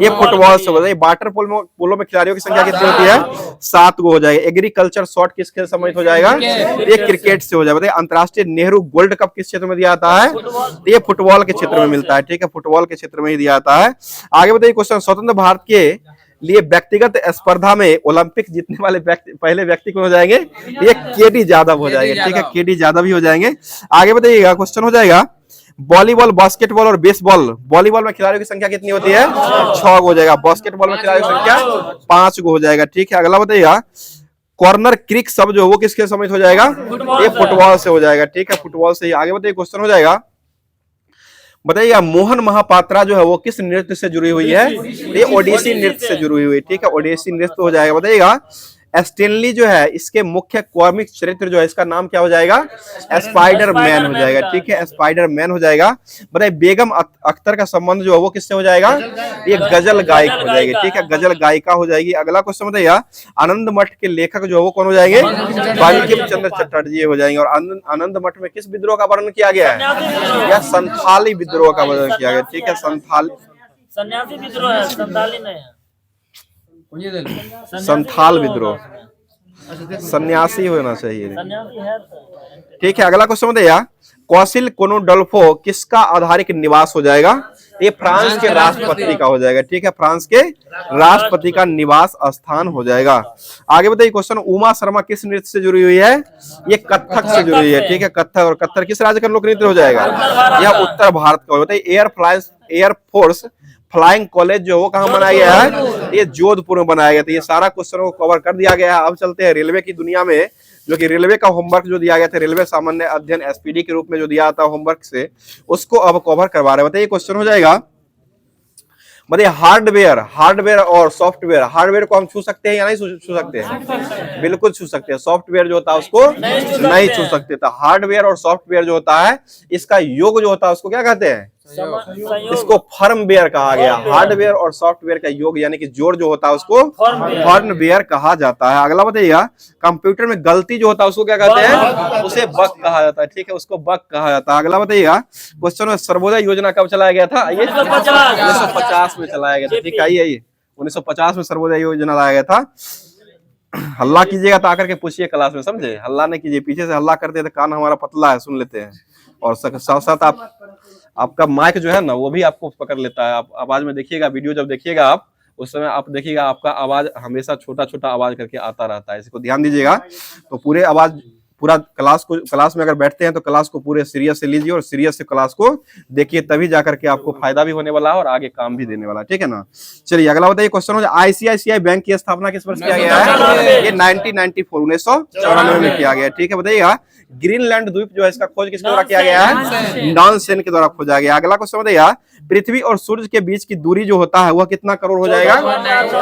ये फुटबॉल से। बताइए, वाटर पोलो में खिलाड़ियों की संख्या कितनी होती है? 7 को हो जाएगा। एग्रीकल्चर शॉट किस खेल से संबंधित हो जाएगा? ये क्रिकेट से हो जाएगा। बताइए, अंतर्राष्ट्रीय नेहरू गोल्ड कप किस क्षेत्र में दिया जाता है? तो ये फुटबॉल के क्षेत्र में मिलता है। ठीक है, फुटबॉल के क्षेत्र में ही दिया जाता है। आगे बताइए, क्वेश्चन, स्वतंत्र भारत के लिए व्यक्तिगत स्पर्धा में ओलंपिक जीतने वाले पहले व्यक्ति कौन हो जाएंगे? ये केडी यादव हो जाएंगे, ठीक है, केडी यादव ही हो जाएंगे। आगे बताइएगा, क्वेश्चन हो जाएगा वॉलीबॉल, बास्केटबॉल और बेसबॉल। वॉलीबॉल में खिलाड़ियों की संख्या कितनी होती है? 6 हो जाएगा। बास्केटबॉल में खिलाड़ियों की संख्या 5 हो जाएगा, ठीक है। अगला बताइएगा कॉर्नर किक शब्द जो वो किसके सम्मिलित हो जाएगा? ये फुटबॉल से हो जाएगा, ठीक है, फुटबॉल से ही। आगे बताइए, क्वेश्चन हो जाएगा बताइए मोहन महापात्रा जो है वो किस नृत्य से जुड़ी हुई है? ये ओडिसी नृत्य से जुड़ी हुई है, ठीक है, ओडिसी नृत्य हो जाएगा। बताइएगा स्टेनली जो है इसके मुख्य कॉमिक चरित्र जो है इसका नाम क्या हो जाएगा? स्पाइडर मैन हो जाएगा, ठीक है, स्पाइडर मैन हो जाएगा। बताइए बेगम अख्तर का संबंध जो है वो किससे हो जाएगा? ये गजल गायक हो जाएगी, ठीक है, गजल गायिका हो जाएगी। अगला क्वेश्चन बताइए आनंद मठ के लेखक जो है वो कौन हो जाएंगे? बंकिम चंद्र चटर्जी हो जाएंगे। और आनंद मठ में किस विद्रोह का वर्णन किया गया है? या संथाली विद्रोह का वर्णन किया गया, ठीक है, सन्यासी विद्रोह है, संथाली नहीं है। संथाल विद्रोह, सन्यासी होना चाहिए, ठीक है। अगला क्वेश्चन बताइए कौसिल कोनोडोल्फो किसका आधारिक निवास हो जाएगा? ये फ्रांस के राष्ट्रपति का हो जाएगा, ठीक है, फ्रांस के राष्ट्रपति का निवास स्थान हो जाएगा। आगे बताइए क्वेश्चन उमा शर्मा किस नृत्य से जुड़ी हुई है? ये कथक से जुड़ी हुई है, ठीक है, कथक। और कथक किस राज्य का लोक नृत्य हो जाएगा? यह उत्तर भारत का। बताइए एयरफोर्स फ्लाइंग कॉलेज जो वो कहाँ बनाया गया है? ये जोधपुर में बनाया गया था। ये सारा क्वेश्चन को कवर कर दिया गया है। अब चलते हैं रेलवे की दुनिया में, जो कि रेलवे का होमवर्क जो दिया गया था, रेलवे सामान्य अध्ययन एसपीडी के रूप में जो दिया था होमवर्क से, उसको अब कवर करवा रहे हैं। बताइए क्वेश्चन हो जाएगा बताइए हार्डवेयर और सॉफ्टवेयर। हार्डवेयर को हम छू सकते हैं या नहीं छू सकते हैं? बिल्कुल छू सकते हैं। सॉफ्टवेयर जो होता है उसको नहीं छू सकते। तो हार्डवेयर और सॉफ्टवेयर जो होता है इसका योग जो होता है उसको क्या कहते हैं? इसको फर्मवेयर कहा गया। हार्डवेयर और सॉफ्टवेयर का योग यानी कि जोड़ जो होता है उसको फर्मवेयर कहा जाता है। अगला बताइएगा कंप्यूटर में गलती जो होता है उसको क्या कहते हैं? उसे बग कहा जाता है, ठीक है, उसको बग कहा जाता है। अगला बताइएगा क्वेश्चन में सर्वोदय योजना कब चलाया गया था? ये 1950 में चलाया गया था, ठीक है, आइए 1950 में सर्वोदय योजना लाया गया था। हल्ला कीजिएगा तो आकर के पूछिए क्लास में, समझे? हल्ला नहीं कीजिए, पीछे से हल्ला करते हैं तो कान हमारा पतला है, सुन लेते हैं। और साथ साथ आपका माइक जो है ना वो भी आपको पकड़ लेता है। आप आवाज में देखिएगा, वीडियो जब देखिएगा आप उस समय आप देखिएगा आपका आवाज हमेशा छोटा छोटा आवाज करके आता रहता है, इसको ध्यान दीजिएगा। तो पूरे आवाज पूरा क्लास में अगर बैठते हैं तो क्लास को पूरे सीरियस से लीजिए और सीरियस से क्लास को देखिए, तभी जाकर के आपको फायदा भी होने वाला है और आगे काम भी देने वाला है, ठीक है ना। चलिए अगला बताइए क्वेश्चन हो जाए आईसीआईसीआई बैंक की स्थापना किस वर्ष किया गया है? ये 1994 में किया गया, ठीक है। बताइएगा ग्रीनलैंड द्वीप जो है इसका खोज किसके द्वारा किया गया है? नॉनसेन के द्वारा खोजा गया। अगला क्वेश्चन बताइएगा पृथ्वी और सूर्य के बीच की दूरी जो होता है वह कितना करोड़ हो जाएगा?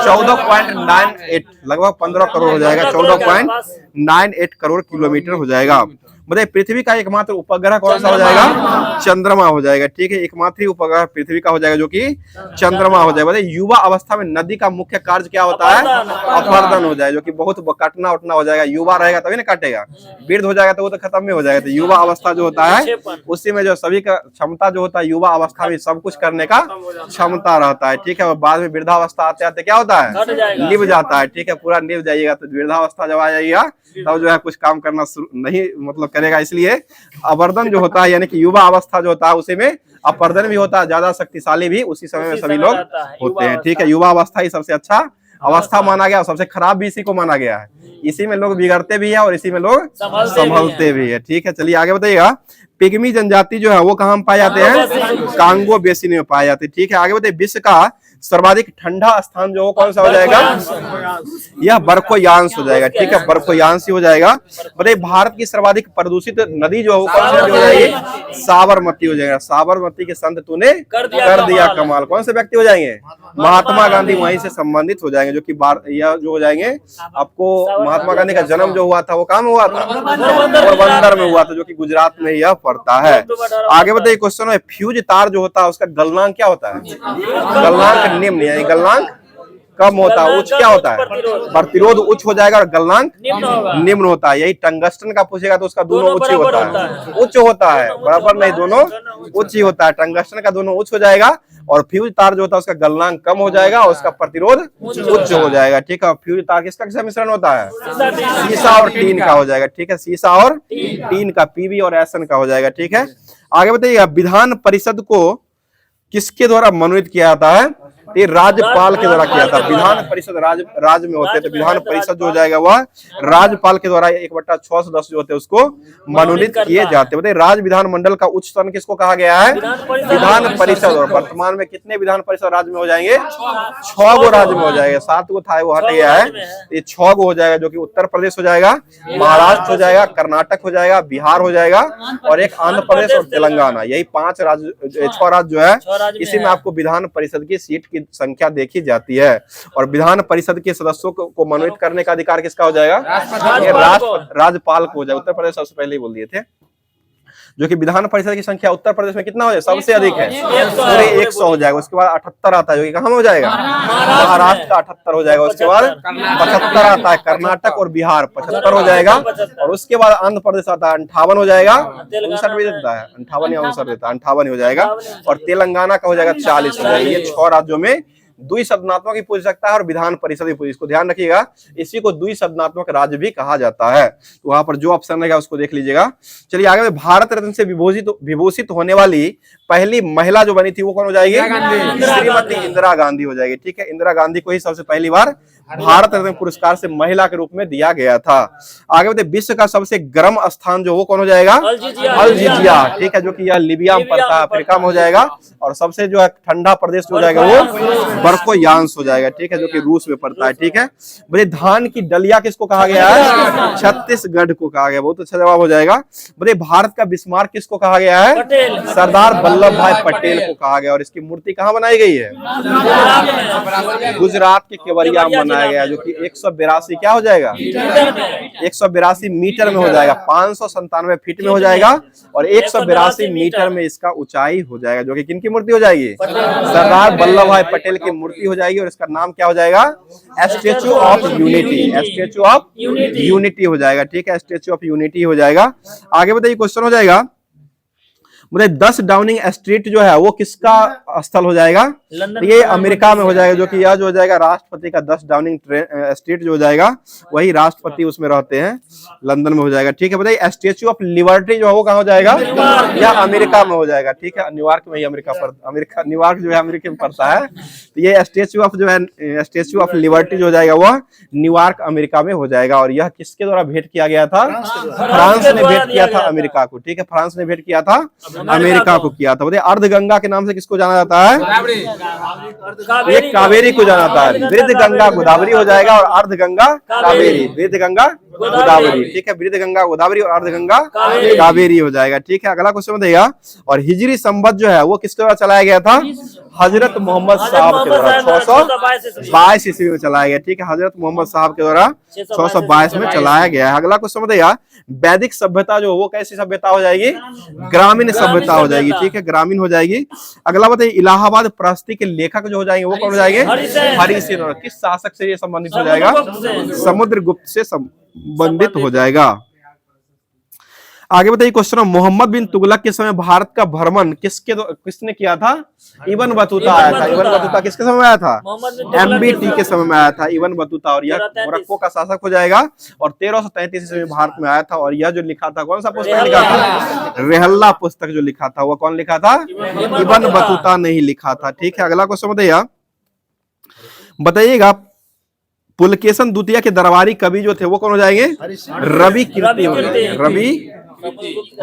14.98, लगभग 15 करोड़ हो जाएगा। 14.98 करोड़ किलोमीटर हो जाएगा। बताइए पृथ्वी का एकमात्र उपग्रह कौन सा हो जाएगा? चंद्रमा हो जाएगा, ठीक है, एकमात्र उपग्रह पृथ्वी का हो जाएगा जो कि चंद्रमा हो जाएगा। बताइए युवा अवस्था में नदी का मुख्य कार्य क्या होता है? अपरदन हो जाएगा, जो कि बहुत काटना उठना हो जाएगा। युवा रहेगा तभी ना काटेगा, वृद्ध हो जाएगा तो वो तो खत्म में हो जाएगा। तो युवा अवस्था जो होता है उसी में जो सभी का क्षमता जो होता है युवा अवस्था में सब कुछ करने का क्षमता रहता है, ठीक है। और बाद में वृद्धावस्था आते आते क्या होता है? निभ जाता है, ठीक है, पूरा निभ जाइएगा। तो वृद्धावस्था जब आ जाइएगा तब जो है कुछ काम करना नहीं मतलब करेगा। इसलिए अवर्धन जो होता है यानी कि युवा अवस्था जो होता है उसी में अपर्दन भी होता है, ज्यादा शक्तिशाली भी उसी समय में सभी लोग होते हैं, ठीक है। युवा अवस्था ही सबसे अच्छा अवस्था माना गया और सबसे खराब भी इसी को माना गया है। इसी में लोग बिगड़ते भी है और इसी में लोग संभलते भी है, ठीक है। चलिए आगे बताइएगा पिग्मी जनजाति जो है वो कहाँ पाए जाते हैं? कांगो बेसिन में पाए जाते हैं, ठीक है। आगे बताइए विश्व का सर्वाधिक ठंडा स्थान जो कौन सा हो जाएगा? यह बर्फोयांश हो जाएगा, ठीक है, बर्फोयांश ही हो जाएगा। बताइए भारत की सर्वाधिक प्रदूषित नदी जो है वो कौन सी नदी हो जाएगी? साबरमती हो जाएगा। साबरमती के संत तूने कर दिया कमाल। कौन से व्यक्ति हो जाएंगे? महात्मा गांधी वहीं से संबंधित हो जाएंगे, जो कि यह जो हो जाएंगे आपको महात्मा गांधी का जन्म जो हुआ था वो कहाँ में हुआ था? पोरबंदर में हुआ था, जो कि गुजरात में यह पड़ता है। आगे बताइए क्वेश्चन है फ्यूज तार जो होता है उसका गलनांक क्या होता है? गलनांक निम्न यानी गलनांक कम होता है, उच्च क्या होता है? प्रतिरोध उच्च हो जाएगा और गलनांक निम्न होता है। यही टंगस्टन का पूछेगा तो उसका दोनों उच्च होता है, उच्च होता है, बराबर नहीं, दोनों उच्च ही होता है। टंगस्टन का दोनों उच्च हो जाएगा और फ्यूज तार जो होता है उसका गलनांक कम हो जाएगा और उसका प्रतिरोध उच्च हो जाएगा, ठीक है। फ्यूज तार किसका किसका मिश्रण होता है? सीसा और टीन का हो जाएगा, ठीक है, सीसा और टीन का, पीवी और एसन का हो जाएगा, ठीक है। आगे बताइएगा विधान परिषद को किसके द्वारा मनोनीत किया जाता है? ये राज्यपाल के द्वारा किया था। विधान परिषद राज्य में होते थे, विधान परिषद जो हो जाएगा वह राज्यपाल के द्वारा 1/6 सदस्य जो होते हैं उसको मनोनीत किए जाते हैं। राज्य विधानमंडल का उच्च सदन किसको कहा गया है? विधान परिषद। और वर्तमान में कितने विधान परिषद राज्य में हो जाएंगे? 6 गो राज्य में हो जाएगा, 7 गो था वो हट गया है, ये 6 गो हो जाएगा, जो कि उत्तर प्रदेश हो जाएगा, महाराष्ट्र हो जाएगा, कर्नाटक हो जाएगा, बिहार हो जाएगा और एक आंध्र प्रदेश और तेलंगाना। यही 5 राज्य, 6 राज्य जो है, इसी में आपको विधान परिषद की सीट की संख्या देखी जाती है। और विधान परिषद के सदस्यों को मनोनीत करने का अधिकार किसका हो जाएगा? राज्यपाल को हो जाएगा। उत्तर प्रदेश सबसे पहले ही बोल दिए थे, जो कि विधान परिषद की संख्या उत्तर प्रदेश में कितना हो जाए? सबसे अधिक है, पूरे 100 हो जाएगा। उसके बाद 78 आता है, जो कि कहाँ में हो जाएगा? महाराष्ट्र का 78 हो जाएगा। उसके बाद 75 आता है, कर्नाटक और बिहार 75 हो जाएगा। और उसके बाद आंध्र प्रदेश आता है, 58 हो जाएगा, 59 भी देता है, 58 या 59 देता है, 58 हो जाएगा। और तेलंगाना का हो जाएगा 40 हो जाएगा। ये 6 राज्यों में द्विसदनात्मक ही पूछ सकता है और विधान परिषद भी पूछ, इसको ध्यान रखिएगा, इसी को द्विसदनात्मक राज्य भी कहा जाता है। तो वहां पर जो ऑप्शन रहेगा उसको देख लीजिएगा। चलिए आगे में भारत रत्न से विभूषित होने वाली पहली महिला जो बनी थी वो कौन हो जाएगी? श्रीमती इंदिरा गांधी हो जाएगी। ठीक है, इंदिरा गांधी को ही सबसे पहली बार भारत रत्न पुरस्कार से महिला के रूप में दिया गया था। आगे बढ़ते, विश्व का सबसे गर्म स्थान जो वो कौन हो जाएगा? अल्जीरिया। ठीक है, जो कि यह लीबिया में पड़ता है, अफ्रीका में हो जाएगा। और सबसे जो है ठंडा प्रदेश हो जाएगा वो बर्फोयांश हो जाएगा। ठीक है, जो कि रूस में पड़ता है। ठीक है, बोले धान की डलिया किसको कहा गया है? छत्तीसगढ़ को कहा गया। बहुत अच्छा जवाब हो जाएगा। बोले भारत का बिस्मार्क किसको कहा गया है? सरदार वल्लभ भाई पटेल को कहा गया। और इसकी मूर्ति कहाँ बनाई गई है? गुजरात के केवड़िया में बनाया गया, जो कि 182 क्या हो जाएगा? 182 मीटर में हो जाएगा, 597 फीट में हो जाएगा। और 182 मीटर में इसका ऊंचाई हो जाएगा, जो कि किनकी मूर्ति हो जाएगी? सरदार वल्लभ भाई पटेल की मूर्ति हो जाएगी। और इसका नाम क्या हो जाएगा? Statue of unity. Statue of unity हो जाएगा। ठीक है, स्टैचू ऑफ यूनिटी हो जाएगा। आगे बताइए, क्वेश्चन हो जाएगा, मुझे 10 डाउनिंग स्ट्रीट जो है वो किसका स्थल हो जाएगा? ये अमेरिका में हो जाएगा, जो कि यह जो हो जाएगा राष्ट्रपति का 10 डाउनिंग स्ट्रीट जो हो जाएगा, वही राष्ट्रपति उसमें रहते हैं, लंदन में हो जाएगा। ठीक है, बताइए स्टैचू ऑफ लिबर्टी जो है वो कहाँ हो जाएगा? या अमेरिका में हो जाएगा। ठीक है, न्यूयॉर्क में ही अमेरिका न्यूयॉर्क जो है अमेरिका में पड़ता है। तो ये स्टैचू ऑफ जो है स्टैचू ऑफ लिबर्टी जो हो जाएगा वह न्यूयॉर्क अमेरिका में हो जाएगा। और यह किसके द्वारा भेंट किया गया था? फ्रांस ने भेंट किया था अमेरिका को। ठीक है, फ्रांस ने भेंट किया था अमेरिका को किया था। बताइए अर्धगंगा के नाम से किसको जाना जाता है? ये कावेरी को जाना जाता है। वृद्ध गंगा गोदावरी हो जाएगा और अर्धगंगा कावेरी। वृद्ध गंगा गोदावरी। ठीक है, वृद्ध गंगा गोदावरी और अर्धगंगा कावेरी हो जाएगा। ठीक है, अगला क्वेश्चन बताइएगा, और हिजरी संवत जो है वो किसके द्वारा चलाया गया था? हजरत मोहम्मद साहब के द्वारा 622 ईस्वी में चलाया गया। ठीक है, हजरत मोहम्मद साहब के द्वारा 622 में चलाया गया है। अगला क्वेश्चन बताइएगा, वैदिक सभ्यता जो वो कैसी सभ्यता हो जाएगी? ग्रामीण सभ्यता हो जाएगी। ठीक है, ग्रामीण हो जाएगी। अगला बताइए, इलाहाबाद प्रस्ती के लेखक जो हो जाएंगे वो कौन हो जाएंगे? हरिसेन। किस शासक से ये संबंधित हो जाएगा? समुद्रगुप्त से संबंधित हो जाएगा। आगे बताइए क्वेश्चन, मोहम्मद बिन तुगलक के समय भारत का भ्रमण किसने किया था? इब्न बतूता आया था। इब्न बतूता किसके समय में आया था? MBT के समय में आया था इब्न बतूता। और यह मोरक्को का शासक हो जाएगा। और 1333 ईस्वी में भारत में आया था। और यह जो लिखा था, कौन सा पुस्तक लिखा था? रेहल्ला पुस्तक जो लिखा था वो कौन लिखा था? इब्न बतूता ने ही लिखा था। ठीक है, अगला क्वेश्चन बताइएगा, पुलकेशन द्वितीय के दरबारी कवि जो थे वो कौन हो जाएंगे? रवि कीर्ति हो जाएंगे।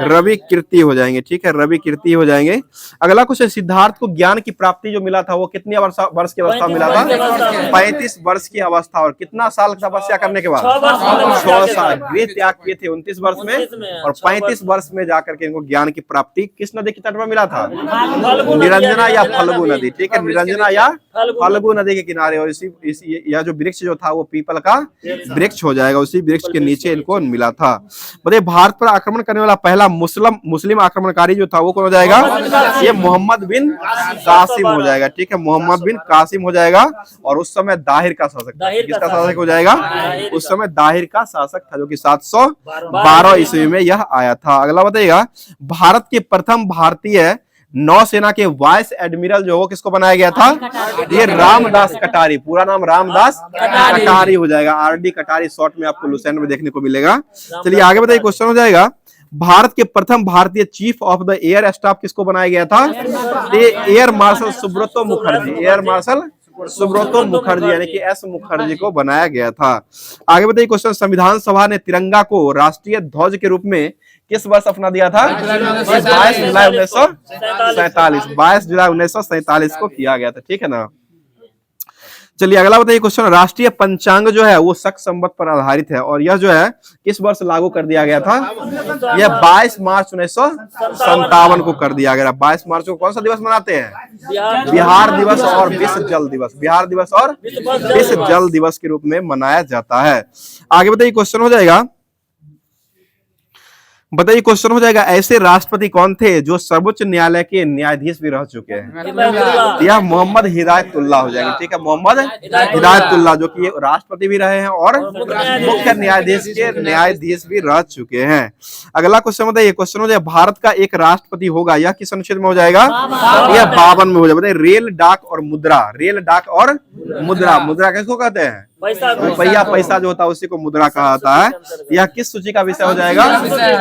रवि कीर्ति हो जाएंगे। ठीक है, रवि कीर्ति हो जाएंगे। अगला क्वेश्चन, सिद्धार्थ को ज्ञान की प्राप्ति जो मिला था वो कितनी वर्ष की अवस्था मिला था? 35 वर्ष की अवस्था। और कितना साल तपस्या करने के बाद? 6 साल। गृह त्याग किए थे 29 वर्ष में। और 35 वर्ष में जाकर के इनको ज्ञान की प्राप्ति किस नदी के तट पर मिला था? निरंजना या फल्गु नदी। ठीक है, निरंजना या फल्गु नदी के किनारे। और इसी यह जो वृक्ष जो था वो पीपल का वृक्ष हो जाएगा, उसी वृक्ष के नीचे इनको मिला था। बताइए भारत पर आक्रमण करने वाला पहला मुस्लिम आक्रमणकारी जो था वो कौन हो जाएगा? ये मोहम्मद बिन कासिम हो जाएगा। ठीक है, मोहम्मद बिन कासिम हो जाएगा। और उस समय दाहिर का शासक था। किसका शासक हो जाएगा? उस समय दाहिर का शासक था, जो कि 712 ईस्वी में यह आया था। अगला बताइएगा, भारत के प्रथम भारतीय नौसेना के वाइस एडमिरल जो वो किसको बनाया गया था? ये रामदास कटारी। पूरा नाम रामदास कटारी हो जाएगा। RD कटारी शॉर्ट में आपको लुसेंट में देखने को मिलेगा। चलिए आगे बताइए, क्वेश्चन हो जाएगा, भारत के प्रथम भारतीय chief of the air staff किसको बनाया गया था? Air marshal Subroto Mukherjee, air marshal Subroto Mukherjee यानी कि एस मुखर्जी को बनाया गया था। आगे बताइए क्वेश्चन, संविधान सभा ने तिरंगा को राष्ट्रीय ध्वज के रूप में किस वर्ष अपना दिया था? 22 जुलाई 1947, 22 जुलाई 1947 को किया गया था। ठीक है ना। चलिए अगला बताइए क्वेश्चन, राष्ट्रीय पंचांग जो है वो शक संवत पर आधारित है और यह जो है किस वर्ष लागू कर दिया गया था? यह 22 मार्च 1957 को कर दिया गया। 22 मार्च को कौन सा दिवस मनाते हैं? बिहार दिवस और विश्व जल दिवस, बिहार दिवस और विश्व जल दिवस के रूप में मनाया जाता है। आगे बताइए क्वेश्चन हो जाएगा, बताइए क्वेश्चन हो जाएगा, ऐसे राष्ट्रपति कौन थे जो सर्वोच्च न्यायालय के न्यायाधीश भी रह चुके हैं? यह मोहम्मद हिदायतुल्लाह हो जाएगा। ठीक है, मोहम्मद हिदायतुल्लाह जो कि राष्ट्रपति भी रहे हैं और मुख्य न्यायाधीश के न्यायाधीश भी रह चुके हैं। अगला क्वेश्चन बताइए, क्वेश्चन हो जाए, भारत का एक राष्ट्रपति होगा, यह किस अनुच्छेद में हो जाएगा? यह 52 में हो जाएगा। बताइए रेल, डाक और मुद्रा, रेल, डाक और मुद्रा, मुद्रा किसको कहते हैं? रुपया, पैसा जो होता है उसी को मुद्रा कहा जाता है। यह किस सूची का विषय हो जाएगा?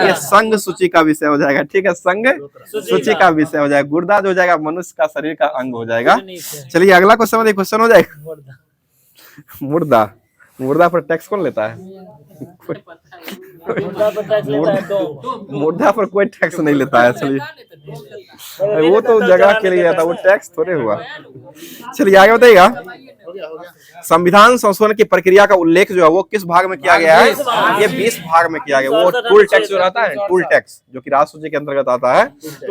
यह संघ सूची का विषय हो जाएगा। ठीक है, संघ सूची का विषय हो जाएगा। गुर्दा जो हो जाएगा मनुष्य का शरीर का अंग हो जाएगा। चलिए अगला क्वेश्चन, क्वेश्चन हो जाएगा, मुर्दा, मुर्दा पर टैक्स कौन लेता है? मुर्दा पर कोई टैक्स नहीं लेता है। चलिए वो तो जगह के लिए था, वो टैक्स थोड़े हुआ। चलिए आगे बताइएगा, संविधान संशोधन की प्रक्रिया का उल्लेख जो है वो किस भाग में किया गया है? ये 20 भाग में किया गया। वो टूल टैक्स जो रहता है, टूल टैक्स जो कि राजस्व सूची के अंतर्गत आता है,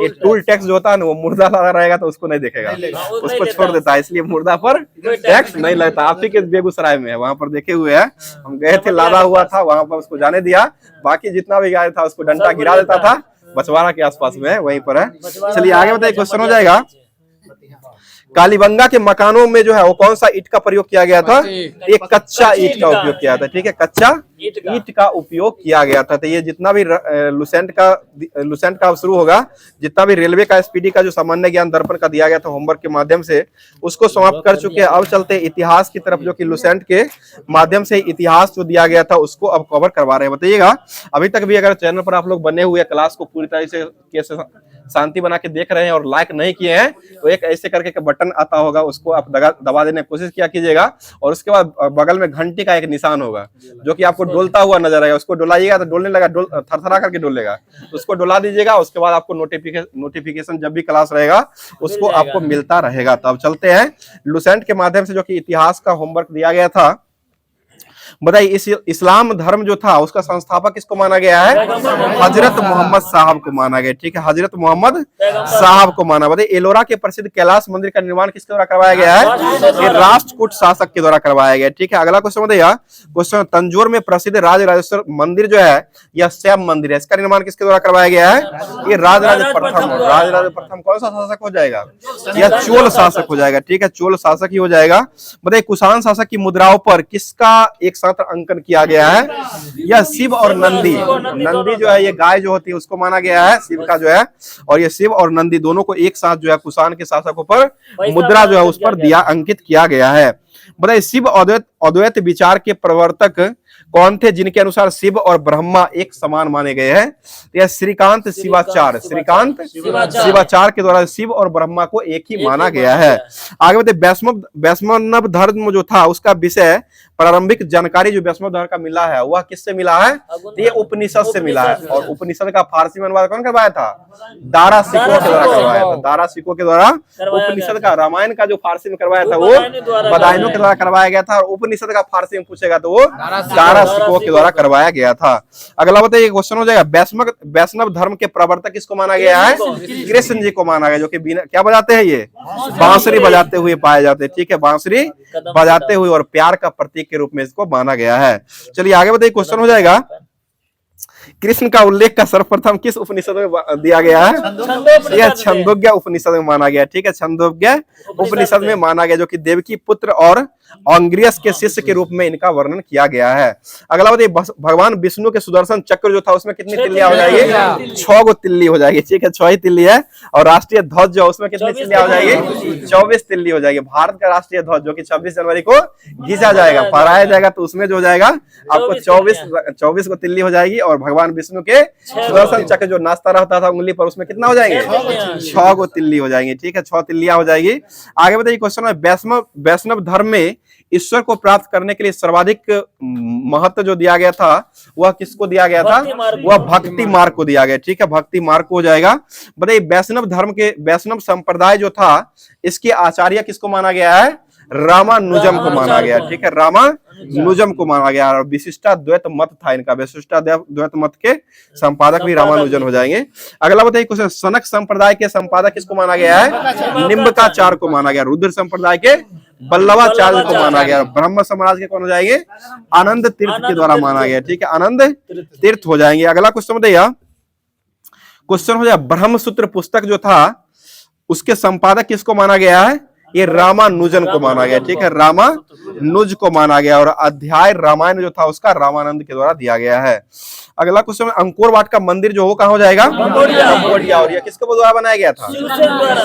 ये टूल टैक्स जो होता है ना वो मुर्दा लगा रहेगा तो उसको नहीं देखेगा, उसको छोड़ देता है, इसलिए मुर्दा पर टैक्स नहीं लगता। आप ही के बेगूसराय में है, वहां पर देखे हुए हैं, हम गए थे, लादा हुआ था, वहां पर उसको जाने दिया, बाकी जितना भी गाय था उसको डंडा गिरा देता था। बछवाड़ा के आसपास में है, वहीं पर है। चलिए आगे बताइए, क्वेश्चन हो जाएगा, कालीबंगा के मकानों में जो है वो कौन सा ईंट का प्रयोग किया गया था? एक कच्चा ईंट का उपयोग किया था। ठीक है, कच्चा ईंट का उपयोग किया गया था। तो ये जितना भी लुसेंट का शुरू होगा, जितना भी रेलवे का एसपीडी का जो सामान्य ज्ञान दर्पण का दिया गया था होमवर्क के माध्यम से, उसको समाप्त कर चुके हैं। अब चलते इतिहास की तरफ, जो कि लुसेंट के माध्यम से इतिहास जो दिया गया था उसको अब कवर करवा रहे हैं। बताइएगा, अभी तक भी अगर चैनल पर आप लोग बने हुए क्लास को पूरी तरह से शांति बना के देख रहे हैं और लाइक नहीं किए हैं तो एक ऐसे करके बटन आता होगा, उसको आप दबा देने की कोशिश किया कीजिएगा। और उसके बाद बगल में घंटी का एक निशान होगा जो कि आपको डोलता हुआ नजर आएगा, उसको डोलाइएगा तो डोलने लगा, थरथरा करके डोलेगा, उसको डोला दीजिएगा। उसके बाद आपको नोटिफिकेशन जब भी क्लास रहेगा उसको आपको मिलता रहेगा। तो अब चलते हैं लुसेंट के माध्यम से जो कि इतिहास का होमवर्क दिया गया था। बताइए, इस इस्लाम धर्म जो था उसका संस्थापक किसको माना गया है? हजरत मोहम्मद साहब को माना गया। ठीक है, हजरत मोहम्मद साहब को माना। बताइए, एलोरा के प्रसिद्ध कैलाश मंदिर का निर्माण किसके द्वारा करवाया गया है? ये राष्ट्रकूट शासक के द्वारा करवाया गया। ठीक है, अगला क्वेश्चन बताइए, क्वेश्चन, तंजौर में प्रसिद्ध राजराजेश्वर मंदिर जो है यह शैव मंदिर है, इसका निर्माण किसके द्वारा करवाया गया है? ये राजराज प्रथम कौन सा शासक हो जाएगा? यह चोल शासक हो जाएगा। ठीक है, चोल शासक ही हो जाएगा। बताइए, कुषाण शासक की मुद्राओं पर किसका एक साथ अंकन किया गया है? यह शिव और नंदी, नंदी जो है ये गाय जो होती है उसको माना गया है, शिव का जो है, और ये शिव और नंदी दोनों को एक साथ जो है कुषाण के शासकों पर मुद्रा जो है उस पर दिया, अंकित किया गया है। बताइए, शिव अद्वैत विचार के प्रवर्तक कौन थे जिनके अनुसार शिव और ब्रह्मा एक समान माने गए हैं? यह श्रीकांत शिवाचार्य, श्रीकांत शिवाचार्य के द्वारा शिव और ब्रह्मा को एक ही माना गया है। आगे बताइए, वैष्णव धर्म जो था उसका विषय प्रारंभिक जानकारी जो वैष्णव धर्म का मिला है वह किससे मिला है? ये उपनिषद से मिला है। और उपनिषद का फारसी में अनुवाद कौन करवाया था? दारा सिको के द्वारा करवाया था। दारा सिको के द्वारा उपनिषद का, रामायण का जो फारसी में करवाया था वो बदायूं के द्वारा करवाया गया था, और उपनिषद का फारसी में पूछेगा तो वो दारा सिको के द्वारा करवाया गया था। अगला बताइए, क्वेश्चन हो जाएगा, वैष्णव धर्म के प्रवर्तक किसको माना गया है? कृष्ण जी को माना गया, जो कि बिना क्या बजाते हैं? ये बांसुरी बजाते हुए पाए जाते हैं। ठीक है, बांसुरी बजाते हुए और प्यार का प्रतीक के रूप में इसको माना गया है। चलिए आगे बताइए, क्वेश्चन हो जाएगा, कृष्ण का उल्लेख का सर्वप्रथम किस उपनिषद में दिया गया है? यह छंदोग्य उपनिषद में माना गया। ठीक है, छंदोग्य उपनिषद में माना गया, जो कि देवकी पुत्र और ऑन्ग्रियस के शिष्य के रूप में इनका वर्णन किया गया है। अगला बताइए, भगवान विष्णु के सुदर्शन चक्र जो था उसमें कितनी तिल्लियां हो जाएगी? 6 गो तिल्ली हो जाएगी, ठीक है, 6 ही तिल्ली है। और राष्ट्रीय ध्वज जो उसमें कितनी तिल्लियां हो जाएगी? 24 तिल्ली हो जाएगी। भारत का राष्ट्रीय ध्वज जो कि 26 जनवरी को घिंचा जाएगा, फहराया जाएगा, तो उसमें जो हो जाएगा आपको 24 को तिल्ली हो जाएगी। और भगवान विष्णु के सुदर्शन चक्र जो नाचता रहता था उंगली पर, उसमें कितना हो जाएंगे? 6 गो तिल्ली हो जाएंगे, ठीक है, 6 तिल्लियां हो जाएगी। आगे बताइए क्वेश्चन है, वैष्णव धर्म में ईश्वर को प्राप्त करने के लिए सर्वाधिक महत्व जो दिया गया था वह किसको दिया गया था? वह भक्ति मार्ग को दिया गया, ठीक है, भक्ति मार्ग को हो जाएगा। बताइए वैष्णव धर्म के वैष्णव संप्रदाय जो था इसके आचार्य किसको माना गया है? रामानुजम को माना गया, ठीक है, रामानुजम को माना गया। और विशिष्टाद्वैत मत था इनका, विशिष्टाद्वैत मत के संपादक भी रामानुजन हो जाएंगे। अगला बताइए क्वेश्चन, सनक संप्रदाय के संपादक किसको माना गया है? निम्बकाचार्य को माना गया। रुद्र संप्रदाय के वल्लभाचार्य को माना गया। ब्रह्म समाज के कौन हो जाएंगे? आनंद तीर्थ के द्वारा माना गया, ठीक है, आनंद तीर्थ हो जाएंगे। अगला क्वेश्चन बताइए, क्वेश्चन हो जाए, ब्रह्मसूत्र पुस्तक जो था उसके संपादक किसको माना गया है? ये रामानुजन को माना गया, ठीक है, रामानुज को माना गया। और अध्याय रामायण जो था उसका रामानंद के द्वारा दिया गया है। अगला क्वेश्चन, अंकोर वाट का मंदिर जो हो कहाँ हो जाएगा? कंबोडिया। और यह किसके द्वारा बनाया गया था?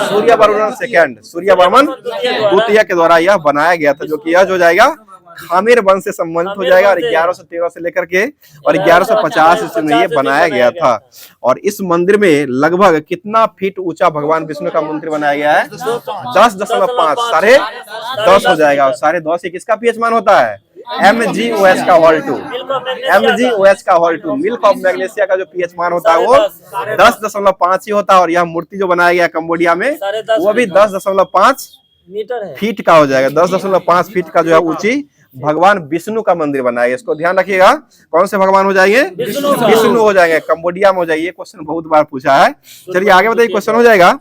सूर्यवर्मन सेकंड, सूर्यवर्मन द्वितीय के द्वारा यह बनाया गया था, जो कि यह जो जाएगा खामेर वंश से संबंधित हो जाएगा। और 1113 से लेकर के और 1150 ईस्वी में ये बनाया गया था। और इस मंदिर में लगभग कितना फीट ऊंचा भगवान विष्णु का मंदिर बनाया गया है? 10.5, 10.5 हो जाएगा। और 10.5 किसका पीएच मान होता है? MgOH का होल 2, MgOH का होल 2, मिल्क ऑफ मैग्नेशिया का जो पीएच मान होता है वो 10.5 ही होता है। और यह मूर्ति जो बनाया गया कंबोडिया में वो भी 10.5 मीटर है, फीट का हो जाएगा। 10.5 फीट का जो है ऊंची भगवान विष्णु का मंदिर बनाएगा। इसको ध्यान रखिएगा, कौन से भगवान हो जाएंगे? विष्णु हो जाएंगे, कंबोडिया में हो जाएगी। क्वेश्चन बहुत बार पूछा है। चलिए आगे बताइए, क्वेश्चन हो जाएगा,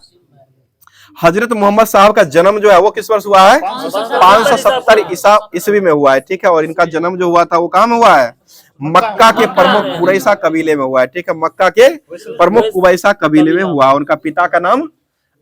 हजरत मोहम्मद साहब का जन्म जो है वो किस वर्ष हुआ है? 570 ईस्वी में हुआ है, ठीक है। और इनका जन्म जो हुआ था वो कहाँ में हुआ है? मक्का के प्रमुख कुरैशा कबीले में हुआ है, ठीक है, मक्का के प्रमुख कुरैशा कबीले में हुआ। उनका पिता का नाम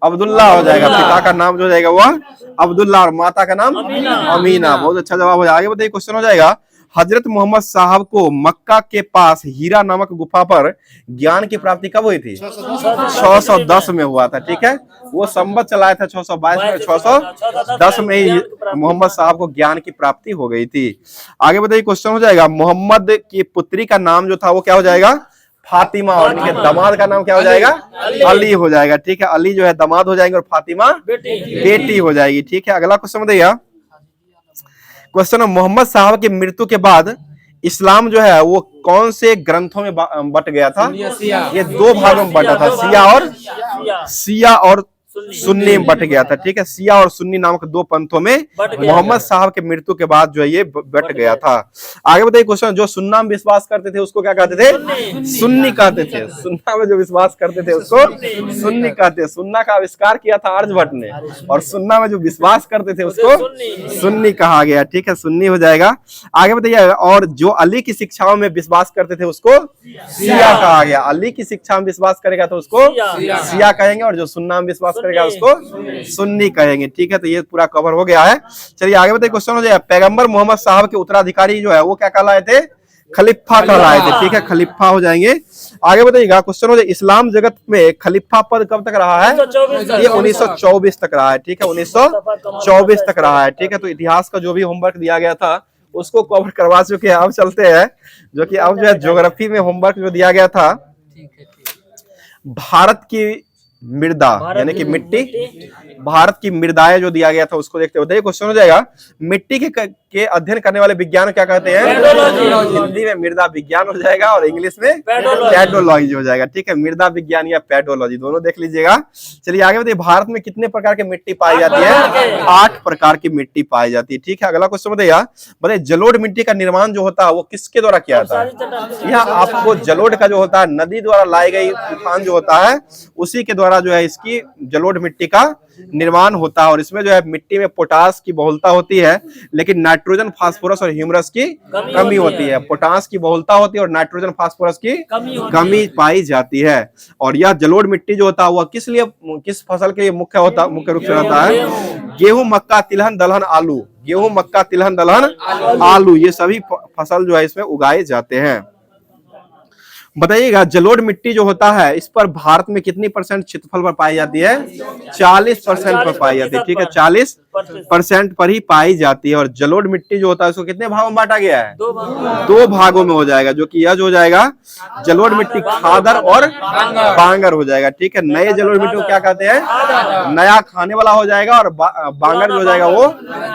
अब्दुल्ला हो जाएगा, पिता का नाम जो जाएगा वह अब्दुल्ला, और माता का नाम अमीना। बहुत अच्छा जवाब हो जाएगा। आगे बताइए, क्वेश्चन हो जाएगा, हजरत मोहम्मद साहब को मक्का के पास हीरा नामक गुफा पर ज्ञान की प्राप्ति कब हुई थी? 610 में हुआ था, ठीक है। वो संवत चलाया था 622 में, 610 में ही मोहम्मद साहब को ज्ञान की प्राप्ति हो गई थी। आगे बताइए, क्वेश्चन हो जाएगा, मोहम्मद की पुत्री का नाम जो था वो क्या हो जाएगा? फातिमा। और इनके दामाद का नाम क्या हो जाएगा? अली हो जाएगा, ठीक है, अली जो है दामाद हो जाएंगे और फातिमा बेटी हो जाएगी, ठीक है। अगला क्वेश्चन बताइए, क्वेश्चन है, मोहम्मद साहब की मृत्यु के बाद इस्लाम जो है वो कौन से ग्रंथों में बट गया था? ये 2 भागों में बटा था, शिया और सुन्नी में बट गया था, ठीक है, शिया और सुन्नी नामक 2 पंथों में मोहम्मद साहब के मृत्यु के बाद जो है ये बट गया था। आगे बताइए क्वेश्चन, जो सुन्ना में विश्वास करते थे उसको क्या कहते थे? सुन्नी कहते थे। सुन्ना में जो विश्वास करते थे उसको सुन्नी कहते थे। सुन्ना का आविष्कार किया था आर्यभट्ट ने, और सुन्ना में जो विश्वास करते थे उसको सुन्नी कहा गया, ठीक है, सुन्नी हो जाएगा। आगे बताइए, और जो अली की शिक्षाओं में विश्वास करते थे उसको शिया कहा गया। अली की शिक्षा में विश्वास करेगा तो उसको शिया कहेंगे, और जो सुन्ना में विश्वास करेगा उसको सुन्नी कहेंगे, ठीक है। तो ये पूरा कवर हो गया है। चलिए आगे बताइए, क्वेश्चन हो जाएगा, पैगंबर मोहम्मद साहब के उत्तराधिकारी जो है वो क्या कहलाए थे? खलीफा कहलाए थे, ठीक है, खलीफा हो जाएंगे। आगे बताइएगा, क्वेश्चन हो जाए, इस्लाम जगत में खलीफा पद कब तक रहा है? ये 1924 तक रहा है, ठीक है, 1924 तक रहा है, ठीक है। तो इतिहास का जो भी होमवर्क दिया गया था उसको कवर करवा चुके हैं। अब चलते हैं जो कि अब जो है ज्योग्राफी में होमवर्क जो दिया गया था, भारत की मृदा यानी कि मिट्टी, भारत की मृदाएं जो दिया गया था उसको देखते हुए क्वेश्चन हो जाएगा, मिट्टी के अध्ययन करने वाले विज्ञान क्या कहते हैं? हिंदी में मृदा विज्ञान हो जाएगा और इंग्लिश में पेडोलॉजी हो जाएगा, ठीक है, मृदा विज्ञान या पेडोलॉजी दोनों देख लीजिएगा। चलिए आगे बताइए, भारत में कितने प्रकार की मिट्टी पाई जाती है? 8 प्रकार की मिट्टी पाई जाती है, ठीक है। अगला क्वेश्चन बताइए, जलोढ़ मिट्टी का निर्माण जो होता है वो किसके द्वारा किया जाता है? यहाँ आपको जलोढ़ का जो होता है नदी द्वारा लाई गई तूफान जो होता है उसी के द्वारा जो है इसकी जलोढ़ मिट्टी का निर्माण होता है। और इसमें जो है मिट्टी में पोटास की बहुलता होती है, लेकिन नाइट्रोजन, फास्फोरस और ह्यूमरस की कमी होती है। पोटास की बहुलता होती है और नाइट्रोजन, फास्फोरस की कमी पाई जाती है। और यह जलोढ़ मिट्टी जो होता है वह किस फसल के लिए मुख्य रूप से रहता है? गेहूं, मक्का, तिलहन, दलहन, आलू गेहूं, मक्का, तिलहन, दलहन, आलू, ये सभी फसल जो है इसमें उगाए जाते हैं। बताइएगा जलोढ़ मिट्टी जो होता है इस पर भारत में कितनी % क्षेत्रफल पर पाई जाती है? 40% पर पाई जाती है। ठीक है, 40% पर ही पाई जाती है। और जलोढ़ मिट्टी जो होता है उसको कितने भागों में बांटा गया है? 2 भागों में हो जाएगा, जो कि यह जो हो जाएगा जलोढ़ मिट्टी खादर और बांगर हो जाएगा। ठीक है, नए जलोढ़ मिट्टी को क्या कहते हैं? नया खाने वाला हो जाएगा। और बांगर जो हो जाएगा वो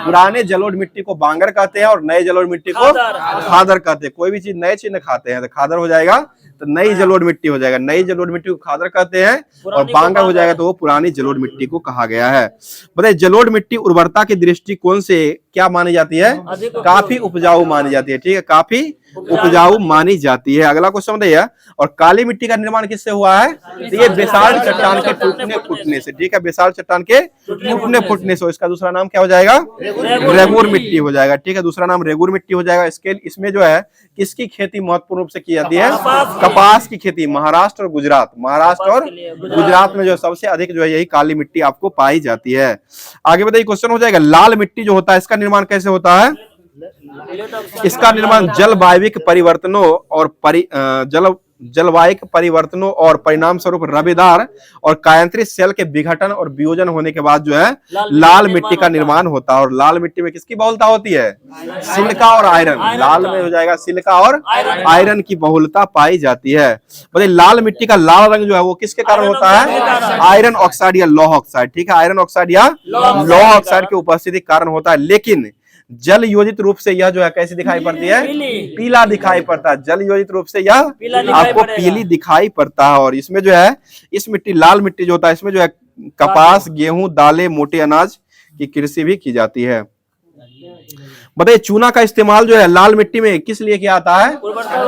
पुराने जलोढ़ मिट्टी को बांगर कहते हैं और नए जलोढ़ मिट्टी को खादर कहते हैं। कोई भी चीज नए चीज खाते हैं तो खादर हो जाएगा, तो नई जलोढ़ मिट्टी हो जाएगा। नई जलोढ़ मिट्टी को खादर कहते हैं और बांगर हो जाएगा तो वो पुरानी जलोढ़ मिट्टी को कहा गया है। बताइए जलोढ़ मिट्टी उर्वरता के दृष्टिकोण से क्या मानी जाती है? काफी उपजाऊ मानी जाती है। ठीक है, काफी उपजाऊ मानी जाती है। अगला क्वेश्चन बताइए, और काली मिट्टी का निर्माण किससे हुआ है? तो ये बेसाल्ट चट्टान के टूटने फूटने से। ठीक है, बेसाल्ट चट्टान के टूटने फूटने से। इसका दूसरा नाम क्या हो जाएगा? रेगुर मिट्टी हो जाएगा। ठीक है, दूसरा नाम रेगुर मिट्टी हो जाएगा। इसमें जो है किसकी खेती महत्वपूर्ण रूप से की जाती है? कपास की खेती। महाराष्ट्र और गुजरात, महाराष्ट्र और गुजरात में जो सबसे अधिक जो है यही काली मिट्टी आपको पाई जाती है। आगे बताइए क्वेश्चन हो जाएगा, लाल मिट्टी जो होता है इसका निर्माण कैसे होता है? इसका निर्माण जलवायविक परिवर्तनों और जलवायिक परिवर्तनों और परिणाम स्वरूप रवेदार और कायांतरित सेल के विघटन और वियोजन होने के बाद जो है लाल मिट्टी का निर्माण होता है। और लाल मिट्टी में किसकी बहुलता होती है? सिलिका और आयरन। लाल में हो जाएगा सिलिका और आयरन की बहुलता पाई जाती है। बताइए लाल मिट्टी का लाल रंग जो है वो किसके कारण होता है? आयरन ऑक्साइड या लौह ऑक्साइड। ठीक है, आयरन ऑक्साइड या लौह ऑक्साइड की उपस्थिति के कारण होता है। लेकिन जल योजित रूप से यह जो है कैसी दिखाई पड़ती है? पीला दिखाई पड़ता है। जल योजित रूप से यह आपको पीली दिखाई पड़ता है। और इसमें जो है इस मिट्टी लाल मिट्टी जो होता है इसमें जो है कपास, गेहूं, दालें, मोटे अनाज की कृषि भी की जाती है। बताइए चूना का इस्तेमाल जो है लाल मिट्टी में किस लिए किया जाता है?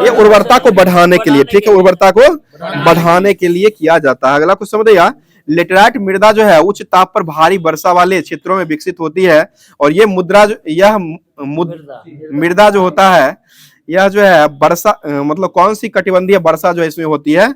ये उर्वरता को बढ़ाने के लिए। ठीक है, उर्वरता को बढ़ाने के लिए किया जाता है। अगला कुछ समझिए, लेटेराइट मृदा जो है उच्च ताप पर भारी वर्षा वाले क्षेत्रों में विकसित होती है। और ये मृदा जो होता है यह जो है वर्षा मतलब कौन सी कटिबंधीय वर्षा जो है इसमें होती है?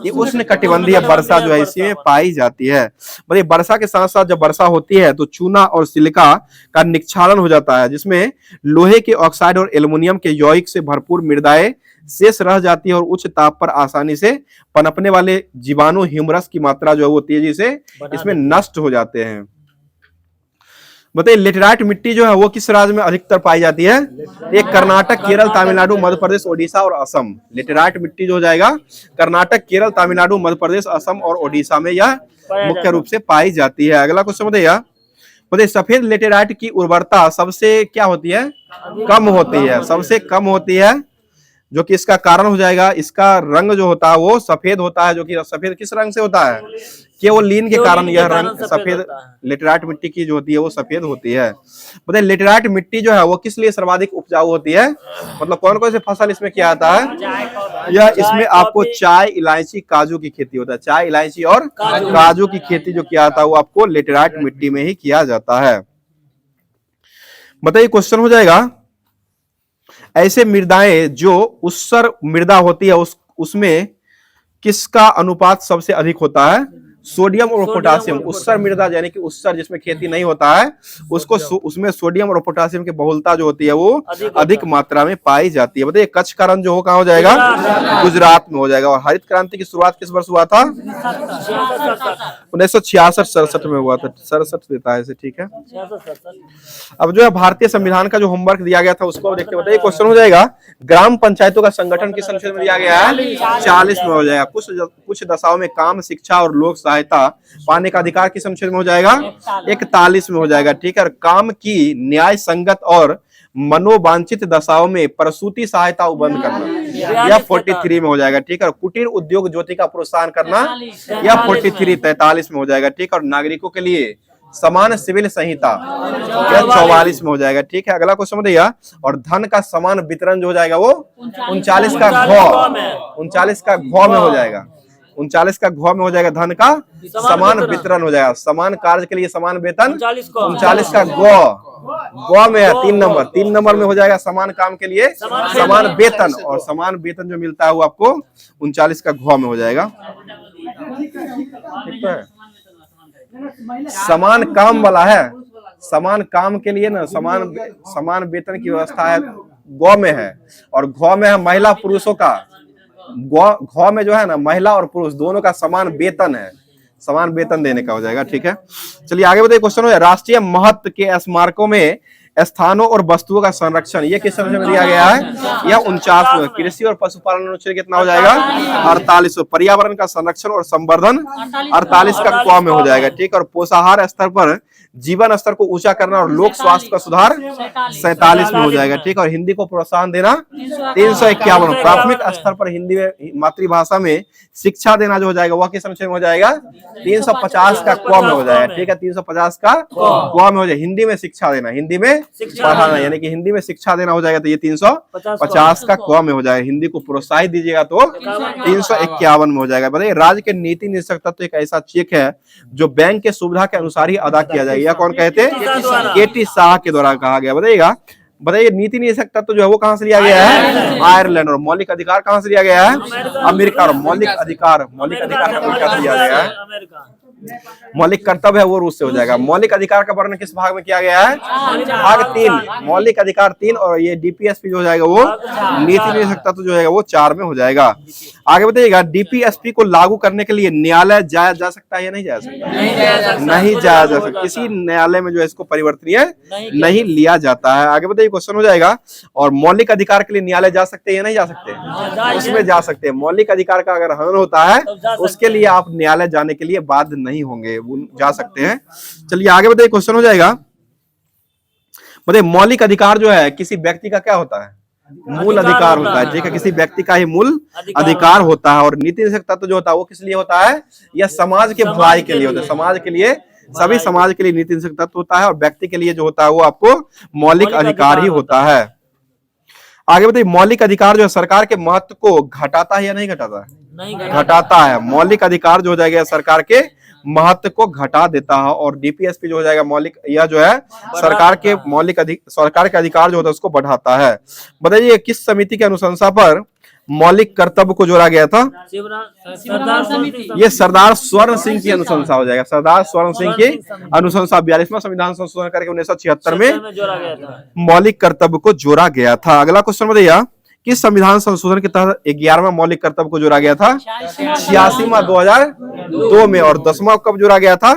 ये उष्ण कटिबंधीय वर्षा जो है इसमें पाई जाती है। मतलब वर्षा के साथ साथ जब वर्षा होती है तो चूना और सिलिका का निक्षालन हो जाता है, जिसमें लोहे के ऑक्साइड और एल्युमिनियम के यौगिक से भरपूर मृदाएं शेष रह जाती है। और उच्च ताप पर आसानी से पनपने वाले जीवाणु ह्यूमरस की मात्रा जो है वो तेजी से इसमें नष्ट हो जाते हैं। बताइए लेटेराइट मिट्टी जो है वो किस राज्य में अधिकतर पाई जाती है? एक कर्नाटक, केरल, तमिलनाडु, मध्य प्रदेश, ओडिशा और असम। लेटेराइट मिट्टी जो हो जाएगा कर्नाटक, केरल, तमिलनाडु, मध्य प्रदेश, असम और ओडिशा में यह मुख्य रूप से पाई जाती है। अगला क्वेश्चन बताइए सफेद लेटेराइट की उर्वरता सबसे क्या होती है? कम होती है, सबसे कम होती है, जो कि इसका कारण हो जाएगा इसका रंग जो होता है वो सफेद होता है। जो कि सफेद किस रंग से होता है? केओलिन के कारण यह रंग सफेद लेटेराइट मिट्टी की जो होती है वो सफेद होती है। बताइए लेटेराइट मिट्टी जो है वो किस लिए सर्वाधिक उपजाऊ होती है? मतलब कौन कौन से फसल इसमें किया जाता है? यह इसमें आपको चाय, इलायची, काजू की खेती होता है। चाय, इलायची और काजू की खेती जो किया जाता है वो आपको लेटेराइट मिट्टी में ही किया जाता है। बताइए क्वेश्चन हो जाएगा, ऐसे मृदाएं जो उस्सर मृदा होती है उसमें किसका अनुपात सबसे अधिक होता है? सोडियम और पोटासियम। उस्सर मृदा यानी कि उस्सर जिसमें खेती नहीं होता है उसको उसमें सोडियम और पोटासियम की बहुलता जो होती है वो अधिक मात्रा में पाई जाती है। बताइए कच्छ का रण जो हो कहाँ हो जाएगा? गुजरात में हो जाएगा। और हरित क्रांति की शुरुआत किस वर्ष हुआ था? 1966-67 में हुआ था। 67 देता है इसे। ठीक है, अब जो है भारतीय संविधान का जो होमवर्क दिया गया था उसको देखते बताइए। क्वेश्चन हो जाएगा, ग्राम पंचायतों का संगठन किस अनुच्छेद में दिया गया है? 40 में हो जाएगा। कुछ दशाओं में काम, शिक्षा और लोक सहायता पाने का अधिकार किस अनुच्छेद में हो जाएगा? 41 में हो जाएगा। ठीक है, काम की न्याय संगत और मनोवांछित दशाओं में प्रसूति सहायता उपलब्ध करना यह 43 में हो जाएगा। ठीक है, कुटीर उद्योग ज्योति का प्रोत्साहन करना यह 43 में हो जाएगा। ठीक है, और नागरिकों के लिए समान सिविल संहिता यह 44 में हो जाएगा। ठीक है, अगला क्वेश्चन बताइए, और धन का समान वितरण जो हो जाएगा वो 39 का घ में हो जाएगा। 39 का घ में हो जाएगा। धन का समान वितरण हो जाएगा। समान कार्य के लिए समान वेतन 39 का ग में है। 3 नंबर में हो जाएगा समान काम के लिए समान वेतन। और समान वेतन जो मिलता है वो आपको 39 का घ में हो जाएगा। ठीक है, समान काम वाला है समान काम के लिए ना समान वेतन की व्यवस्था है गौ में है, और गौ में है महिला पुरुषों का, गौ में जो है ना महिला और पुरुष दोनों का समान वेतन है, समान वेतन देने का हो जाएगा। ठीक है, चलिए आगे बताइए। क्वेश्चन हो जाए, राष्ट्रीय महत्व के स्मारकों में स्थानों और वस्तुओं का संरक्षण, ये किस संरक्षण में दिया गया है? यह 49। कृषि और पशुपालन अनुच्छेद कितना हो जाएगा? 48। पर्यावरण का संरक्षण और संवर्धन 48 का क में हो जाएगा। ठीक, और पोषाहार स्तर पर जीवन स्तर को ऊंचा करना और लोक स्वास्थ्य का सुधार 47 में हो जाएगा। ठीक, और हिंदी को प्रोत्साहन देना 351। प्राथमिक स्तर पर हिंदी में मातृभाषा में शिक्षा देना जो हो जाएगा वह किस अनुच्छेद में हो जाएगा? 350 का क में हो जाएगा। ठीक है, 350 का क में हो जाएगा। हिंदी में शिक्षा देना, हिंदी में पढ़ाना, यानी कि हिंदी में शिक्षा देना हो जाएगा तो ये 350 का क में हो जाएगा। हिंदी को प्रोत्साहित दीजिएगा तो 351 में हो जाएगा। बताइए, राज्य के नीति निदेशक तत्व एक ऐसा चेक है जो बैंक के सुविधा के अनुसार ही अदा किया जाएगा। यह कौन कहते हैं? केटी शाह के द्वारा कहा गया। बताइएगा, बताइए नीति निदेशक तत्व जो है वो कहां से लिया गया है? आयरलैंड। और मौलिक अधिकार कहां से लिया गया है? अमेरिका। और मौलिक अधिकार अमेरिका से लिया गया है। मौलिक कर्तव्य है वो रूस से हो जाएगा। मौलिक अधिकार का वर्णन किस भाग में किया गया है? भाग 3। मौलिक अधिकार 3, और ये डीपीएसपी जो हो जाएगा वो नीति निदेशक तत्व जो है वो 4 में हो जाएगा। आगे बताइएगा, डीपीएसपी को लागू करने के लिए न्यायालय जाया जा सकता है या नहीं जा सकता? नहीं जाया जा सकता। किसी न्यायालय में जो है इसको परिवर्तनीय नहीं लिया जाता है। आगे बताइए, क्वेश्चन हो जाएगा, और मौलिक अधिकार के लिए न्यायालय जा सकते हैं या नहीं जा सकते? उसमें जा सकते हैं। मौलिक अधिकार का अगर हनन होता है उसके लिए आप न्यायालय जाने के लिए बाध्य नहीं होंगे, वो जा सकते हैं। चलिए आगे बताइए, क्वेश्चन हो जाएगा, बताइए मौलिक अधिकार जो है किसी व्यक्ति का क्या होता है? मूल अधिकार होता है। ठीक है, किसी व्यक्ति का ही मूल अधिकार होता है। और नीति निदेशक तत्व जो होता है वो किस लिए होता है? यह समाज के भलाई के लिए होता है। समाज के लिए, सभी समाज के लिए नीति निदेशक तत्व होता है, और व्यक्ति के लिए जो होता है वो आपको मौलिक अधिकार ही होता है। आगे बताइए, मौलिक अधिकार जो है सरकार के महत्व को घटाता है या नहीं घटाता है? घटाता है। मौलिक अधिकार जो हो जाएगा सरकार के महत्व को घटा देता है। और डीपीएसपी जो हो जाएगा मौलिक, यह जो है सरकार के सरकार के अधिकार जो होता है उसको बढ़ाता है। बताइए, किस समिति के अनुशंसा पर मौलिक कर्तव्य को जोड़ा गया था? ये सरदार स्वर्ण सिंह की अनुशंसा हो जाएगा। सरदार स्वर्ण सिंह की अनुशंसा 42वां संविधान संशोधन करके 1976 में मौलिक कर्तव्य को जोड़ा गया था। अगला क्वेश्चन बताइए, किस संविधान संशोधन के तहत 11वां मौलिक कर्तव्य को जोड़ा गया था? 86वां 2002 में। और 10वां कब जोड़ा गया था?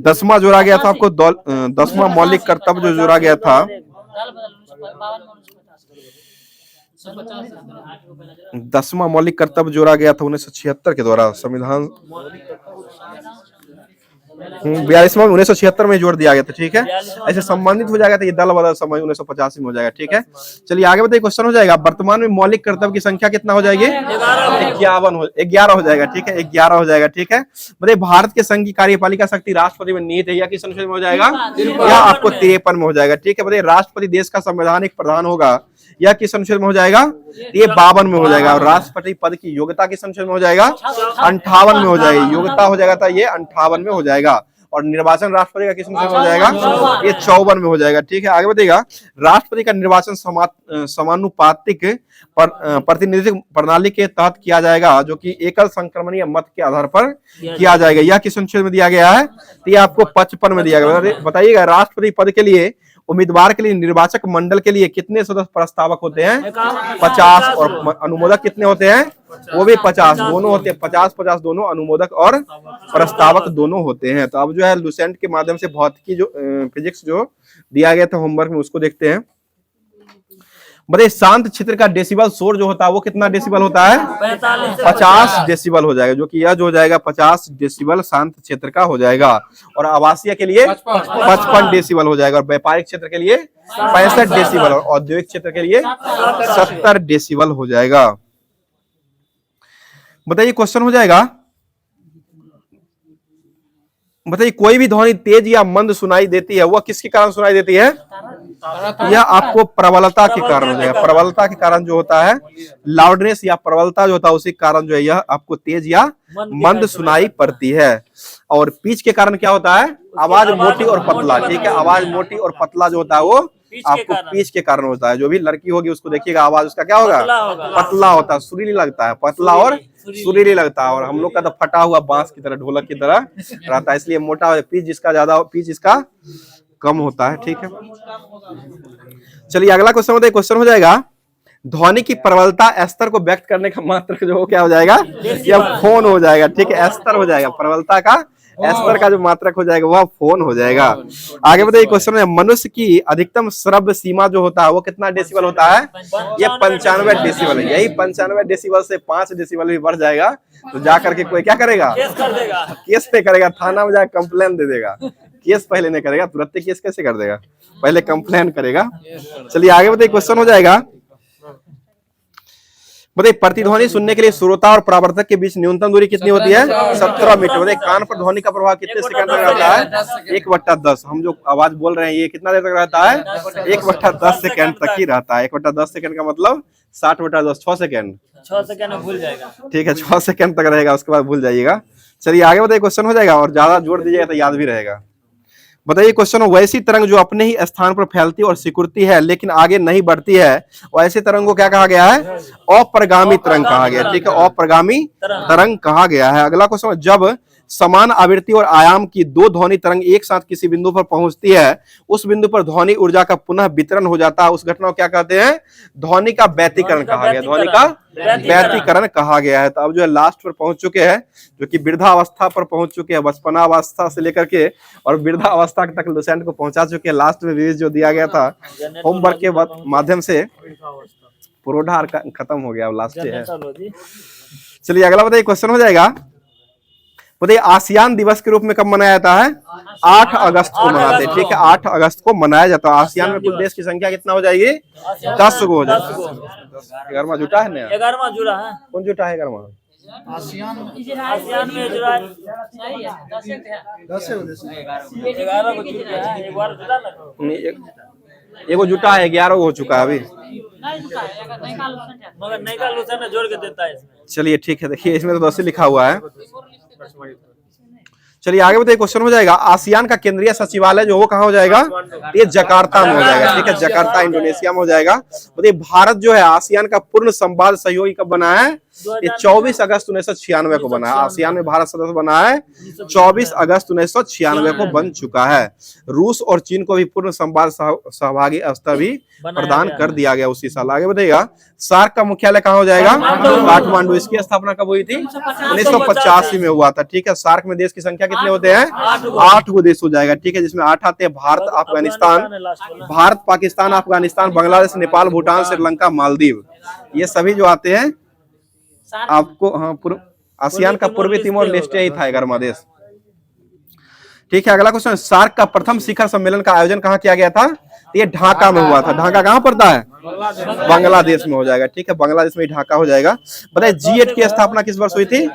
10वां जोड़ा गया था आपको। 10वां मौलिक कर्तव्य जो जोड़ा गया था 10वां मौलिक कर्तव्य जोड़ा गया था 1976 के द्वारा। संविधान 42वां 1976 में जोड़ दिया गया था। ठीक है, ऐसे संबंधित हो जाएगा तो ये दल बदल समय 1985 में हो जाएगा। ठीक है, चलिए आगे बताइए, क्वेश्चन हो जाएगा, वर्तमान में मौलिक कर्तव्य की संख्या कितना हो जाएगी? 11 हो जाएगा। ठीक है, 11 हो जाएगा। ठीक है, बताइए भारत के संघ की कार्यपालिका शक्ति राष्ट्रपति में निहित है, या किस अनुच्छेद में हो जाएगा? यह आपको 53 में हो जाएगा। ठीक है, बताइए राष्ट्रपति देश का संवैधानिक प्रधान होगा, यह किस अनुच्छेद में हो जाएगा? ये 52 में हो जाएगा। और राष्ट्रपति पद की योग्यता किस अनुच्छेद में हो जाएगा? 58 में हो जाएगी। योग्यता हो जाएगा था ये 58 में हो जाएगा। और निर्वाचन राष्ट्रपति का किस अनुच्छेद में हो जाएगा? ये 54 में हो जाएगा। ठीक है, आगे बताइएगा, राष्ट्रपति का निर्वाचन समानुपातिक प्रतिनिधित्व प्रणाली के तहत किया जाएगा, जो कि एकल संक्रमणीय मत के आधार पर किया जाएगा। यह किस अनुच्छेद में दिया गया है? तो ये आपको 55 में दिया गया। बताइएगा, राष्ट्रपति पद के लिए उम्मीदवार के लिए निर्वाचक मंडल के लिए कितने सदस्य प्रस्तावक होते हैं? 50। और अनुमोदक कितने होते हैं? वो भी 50 दोनों होते हैं। 50-50 दोनों अनुमोदक और प्रस्तावक दोनों होते हैं। तो अब जो है लुसेंट के माध्यम से भौतिकी जो फिजिक्स जो दिया गया था होमवर्क में उसको देखते हैं। बताइए शांत क्षेत्र का डेसिबल शोर जो होता है वो कितना डेसिबल होता है? 50 डेसिबल हो जाएगा, जो कि यह जो हो जाएगा 50 डेसिबल शांत क्षेत्र का हो जाएगा। और आवासीय के लिए 55 डेसिबल हो जाएगा। और व्यापारिक क्षेत्र के लिए 65 डेसिबल, और औद्योगिक क्षेत्र के लिए 70 डेसिबल हो जाएगा। बताइए क्वेश्चन हो जाएगा, बताइए कोई भी ध्वनि तेज या मंद सुनाई देती है, वह किसके कारण सुनाई देती है? यह आपको प्रबलता के कारण हो जाएगा। प्रबलता के कारण जो होता है, लाउडनेस या प्रबलता जो होता है उसी कारण जो है यह आपको तेज या मंद सुनाई पड़ती है। और पिच के कारण क्या होता है? आवाज मोटी और पतला। ठीक है, आवाज मोटी और पतला जो होता है वो आपको पिच के कारण होता है। जो भी लड़की होगी उसको देखिएगा आवाज उसका क्या होगा, पतला होता है, सुरीली लगता है, पतला और सुरीली लगता है। और हम लोग का तो फटा हुआ बांस की तरह, ढोलक की तरह रहता है, इसलिए मोटा पिच जिसका ज्यादा, पिच इसका कम होता है। ठीक है, चलिए अगला क्वेश्चन होता है, क्वेश्चन हो जाएगा ध्वनि की प्रबलता स्तर को व्यक्त करने का मात्रक जो क्या हो जाएगा, यह फोन हो जाएगा। ठीक है, स्तर हो जाएगा, प्रबलता का स्तर का जो मात्रक हो जाएगा वह फोन हो जाएगा। आगे बताइए क्वेश्चन है, मनुष्य की अधिकतम श्रव्य सीमा जो होता है वो कितना डेसिबल होता है, यह 95 डेसिबल है। यही 95 डेसिबल से 5 डेसिबल भी बढ़ जाएगा तो जाकर के कोई क्या करेगा, केस पे करेगा, थाना में जाकर कंप्लेन दे देगा। केस पहले नहीं करेगा, तुरंत केस कैसे कर देगा, पहले कंप्लेन करेगा। चलिए आगे बताइए क्वेश्चन हो जाएगा, बताइए प्रतिध्वनि सुनने के लिए श्रोता और परावर्तक के बीच न्यूनतम दूरी कितनी होती है, 17 मीटर। बताइए कान पर ध्वनि का प्रभाव कितने सेकंड तक रहता है, 1/10। हम जो आवाज बोल रहे हैं ये कितना देर तक रहता है, 1/10 सेकंड तक ही रहता है। 1/10 सेकंड का मतलब 60/10, 6 सेकंड, 6 सेकंड में भूल जाएगा। ठीक है, 6 सेकंड तक रहेगा, उसके बाद भूल जाइएगा। चलिए आगे बताइए क्वेश्चन हो जाएगा, और ज्यादा जोर दीजिएगा तो याद भी रहेगा। बताइए क्वेश्चन, वैसी तरंग जो अपने ही स्थान पर फैलती और सिकुड़ती है लेकिन आगे नहीं बढ़ती है, वैसी तरंग को क्या कहा गया है, अप्रगामी तरंग कहा गया। ठीक है, अप्रगामी तरंग कहा गया है। अगला क्वेश्चन, जब समान आवृत्ति और आयाम की दो ध्वनि तरंग एक साथ किसी बिंदु पर पहुंचती है, उस बिंदु पर ध्वनि ऊर्जा का पुनः वितरण हो जाता है, उस घटना को क्या कहते हैं, ध्वनि का व्यतिकरण कहा गया। ध्वनि का व्यतिकरण कहा गया है। तो अब जो है लास्ट पर पहुंच चुके हैं, जो कि वृद्धावस्था पर पहुंच चुके हैं, बचपनावस्था से लेकर के और वृद्धावस्था तक लुसेंट को पहुंचा चुके हैं। लास्ट में रिलीज जो दिया गया था होमवर्क के माध्यम से, पुरोधा खत्म हो गया, लास्ट है। चलिए अगला बताइए क्वेश्चन हो जाएगा, बताइए आसियान दिवस के रूप में कब मनाया जाता है, 8 अगस्त को मनाते हैं। ठीक है, 8 अगस्त को मनाया जाता है। आसियान में कुल देश की संख्या कितना हो जाएगी, 10 को हो जाएगी। 11वां जुटा है ना, 11वां जुड़ा है, कौन जुटा है 11वां, आसियान में जुड़ा है, 11 को जुड़ा है, एक बार जुड़ा ना, एगो जुटा है, 11 हो चुका है अभी, मगर नई का लुसेंट जोड़ के देता है इसमें। चलिए ठीक है, देखिए इसमें तो 10 लिखा हुआ है। चलिए आगे बताइए क्वेश्चन हो जाएगा, आसियान का केंद्रीय सचिवालय जो वो कहाँ हो जाएगा, ये जकार्ता में हो जाएगा। ठीक है, जकार्ता इंडोनेशिया में हो जाएगा। बताइए भारत जो है आसियान का पूर्ण संवाद सहयोगी कब बना है, ये 24 अगस्त 1996 को बना है। आसियान में भारत सदस्य बना है 24 अगस्त 1996 को बन चुका है। रूस और चीन को भी पूर्ण संवाद सहभागी अवस्था भी प्रदान कर दिया गया उसी साल। आगे बताइएगा, सार्क का मुख्यालय कहाँ हो जाएगा, काठमांडू। इसकी स्थापना कब हुई थी, 1985 में हुआ था। ठीक है, सार्क में देश की संख्या कितने होते हैं, 8 को देश हो जाएगा। ठीक है, जिसमें 8 आते हैं, भारत, अफगानिस्तान, भारत, पाकिस्तान, अफगानिस्तान, बांग्लादेश, नेपाल, भूटान, श्रीलंका, मालदीव, ये सभी जो आते हैं आपको। हाँ, आसियान का पूर्वी तिमोर लेस्टे ही था 11वां देश। ठीक है, अगला क्वेश्चन, सार्क का प्रथम शिखर सम्मेलन का आयोजन कहाँ किया गया था, ये ढाका में हुआ था। ढाका कहाँ पड़ता है, बांग्लादेश में हो जाएगा। ठीक है, बांग्लादेश में ढाका हो जाएगा। बताइए G8 की स्थापना किस वर्ष हुई थी,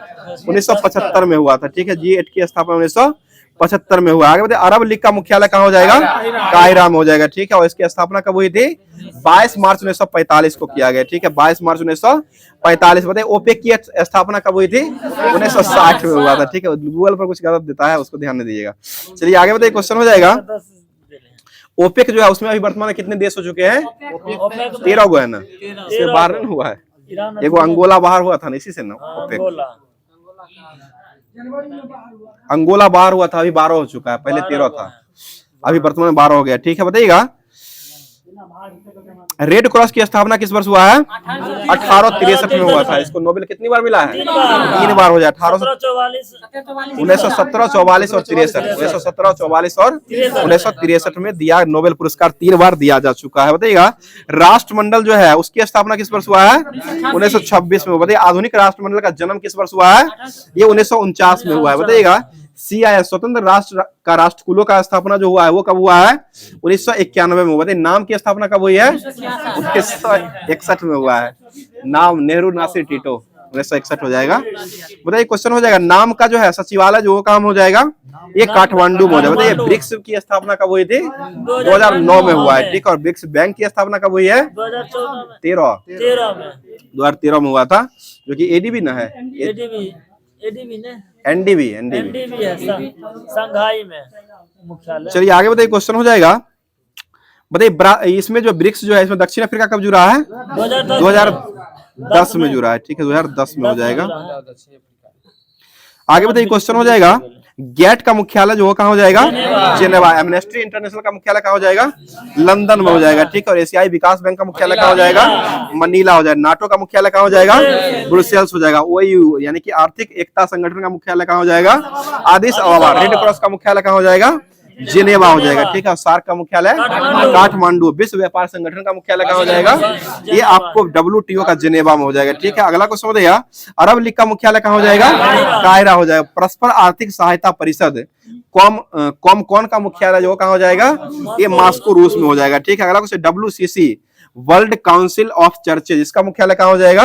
1975 में हुआ था। ठीक है, G8 की स्थापना 1975 में हुआ। आगे बताइए, अरब लीग का मुख्यालय कहाँ हो जाएगा, काहिरा में हो जाएगा। ठीक है, और इसकी स्थापना कब हुई थी, 22 मार्च 1945 को किया गया। ठीक है, 22 मार्च 1945। बताइए ओपेक की स्थापना कब हुई थी, 1960 में हुआ था। ठीक है, गूगल पर कुछ गलत देता है, उसको ध्यान नहीं दीजिएगा। चलिए आगे बताइए क्वेश्चन हो जाएगा, ओपेक जो है उसमें अभी वर्तमान में कितने देश हो चुके हैं, 13 गो है ना, इससे बाहर नहीं हुआ है। एगो अंगोला बाहर हुआ था ना, इसी से ना ओपेक, अंगोला बाहर हुआ था, अभी 12 हो चुका है, पहले 13 था, अभी वर्तमान में 12 हो गया। ठीक है, बताइएगा रेड क्रॉस की स्थापना किस वर्ष हुआ है, 1863 में हुआ था। इसको नोबेल कितनी बार मिला है, 3 बार हो जाए, 1917, 44 और 63। 1917, 44 और 1963 में दिया, नोबेल पुरस्कार 3 बार दिया जा चुका है। बताइएगा राष्ट्रमंडल जो है उसकी स्थापना किस वर्ष हुआ है, 1926 में। बताइए आधुनिक राष्ट्रमंडल का जन्म किस वर्ष हुआ है, ये 1949 में हुआ है। बताइएगा CIS स्वतंत्र राष्ट्र का राष्ट्रकुलों का स्थापना जो हुआ है वो कब हुआ है, 1991 में। बताइए नाम की स्थापना कब हुई है, 1961 में हुआ है। नाम नेहरू नासिर टीटो, 1961 हो जाएगा। बताइए क्वेश्चन हो जाएगा, नाम का जो है सचिवालय जो वो काम हो जाएगा, ये काठमांडू में हो जाएगा। बताइए ब्रिक्स की स्थापना कब हुई थी, 2009 में हुआ है। ठीक, और ब्रिक्स बैंक की स्थापना कब हुई है, 2013 में हुआ था, जो कि ADB ना है, NDB है, संघाई में मुख्यालय। चलिए आगे बताइए क्वेश्चन हो जाएगा, बताइए इसमें जो ब्रिक्स जो है इसमें दक्षिण अफ्रीका कब जुड़ा है? 2010 में जुड़ा है। ठीक है, 2010 में हो जाएगा। आगे बताइए क्वेश्चन हो जाएगा, गेट का मुख्यालय जो कहाँ हो जाएगा? जेनेवा। एमनेस्टी इंटरनेशनल का मुख्यालय कहाँ हो जाएगा? लंदन में हो जाएगा। ठीक है, और एशियाई विकास बैंक का मुख्यालय कहाँ हो जाएगा? मनीला हो जाएगा। नाटो का मुख्यालय कहाँ हो जाएगा? ब्रुसेल्स हो जाएगा। ओयू यानी कि आर्थिक एकता संगठन का मुख्यालय कहाँ हो जाएगा? एडिस अबाबा। रेड क्रॉस का मुख्यालय कहाँ हो जाएगा? जिनेवा हो जाएगा। ठीक है, सार्क का मुख्यालय काठमांडू। विश्व व्यापार संगठन का मुख्यालय कहाँ हो जाएगा? ये आपको WTO का जिनेवा में हो जाएगा। ठीक है, अगला क्वेश्चन बताइए, अरब लीग का मुख्यालय कहाँ हो जाएगा? कायरा हो जाएगा। परस्पर आर्थिक सहायता परिषद कॉमकॉन का मुख्यालय जो कहाँ हो जाएगा? ये मॉस्को रूस में हो जाएगा। ठीक है, अगला question, WCC world council of churches इसका मुख्यालय कहाँ हो जाएगा?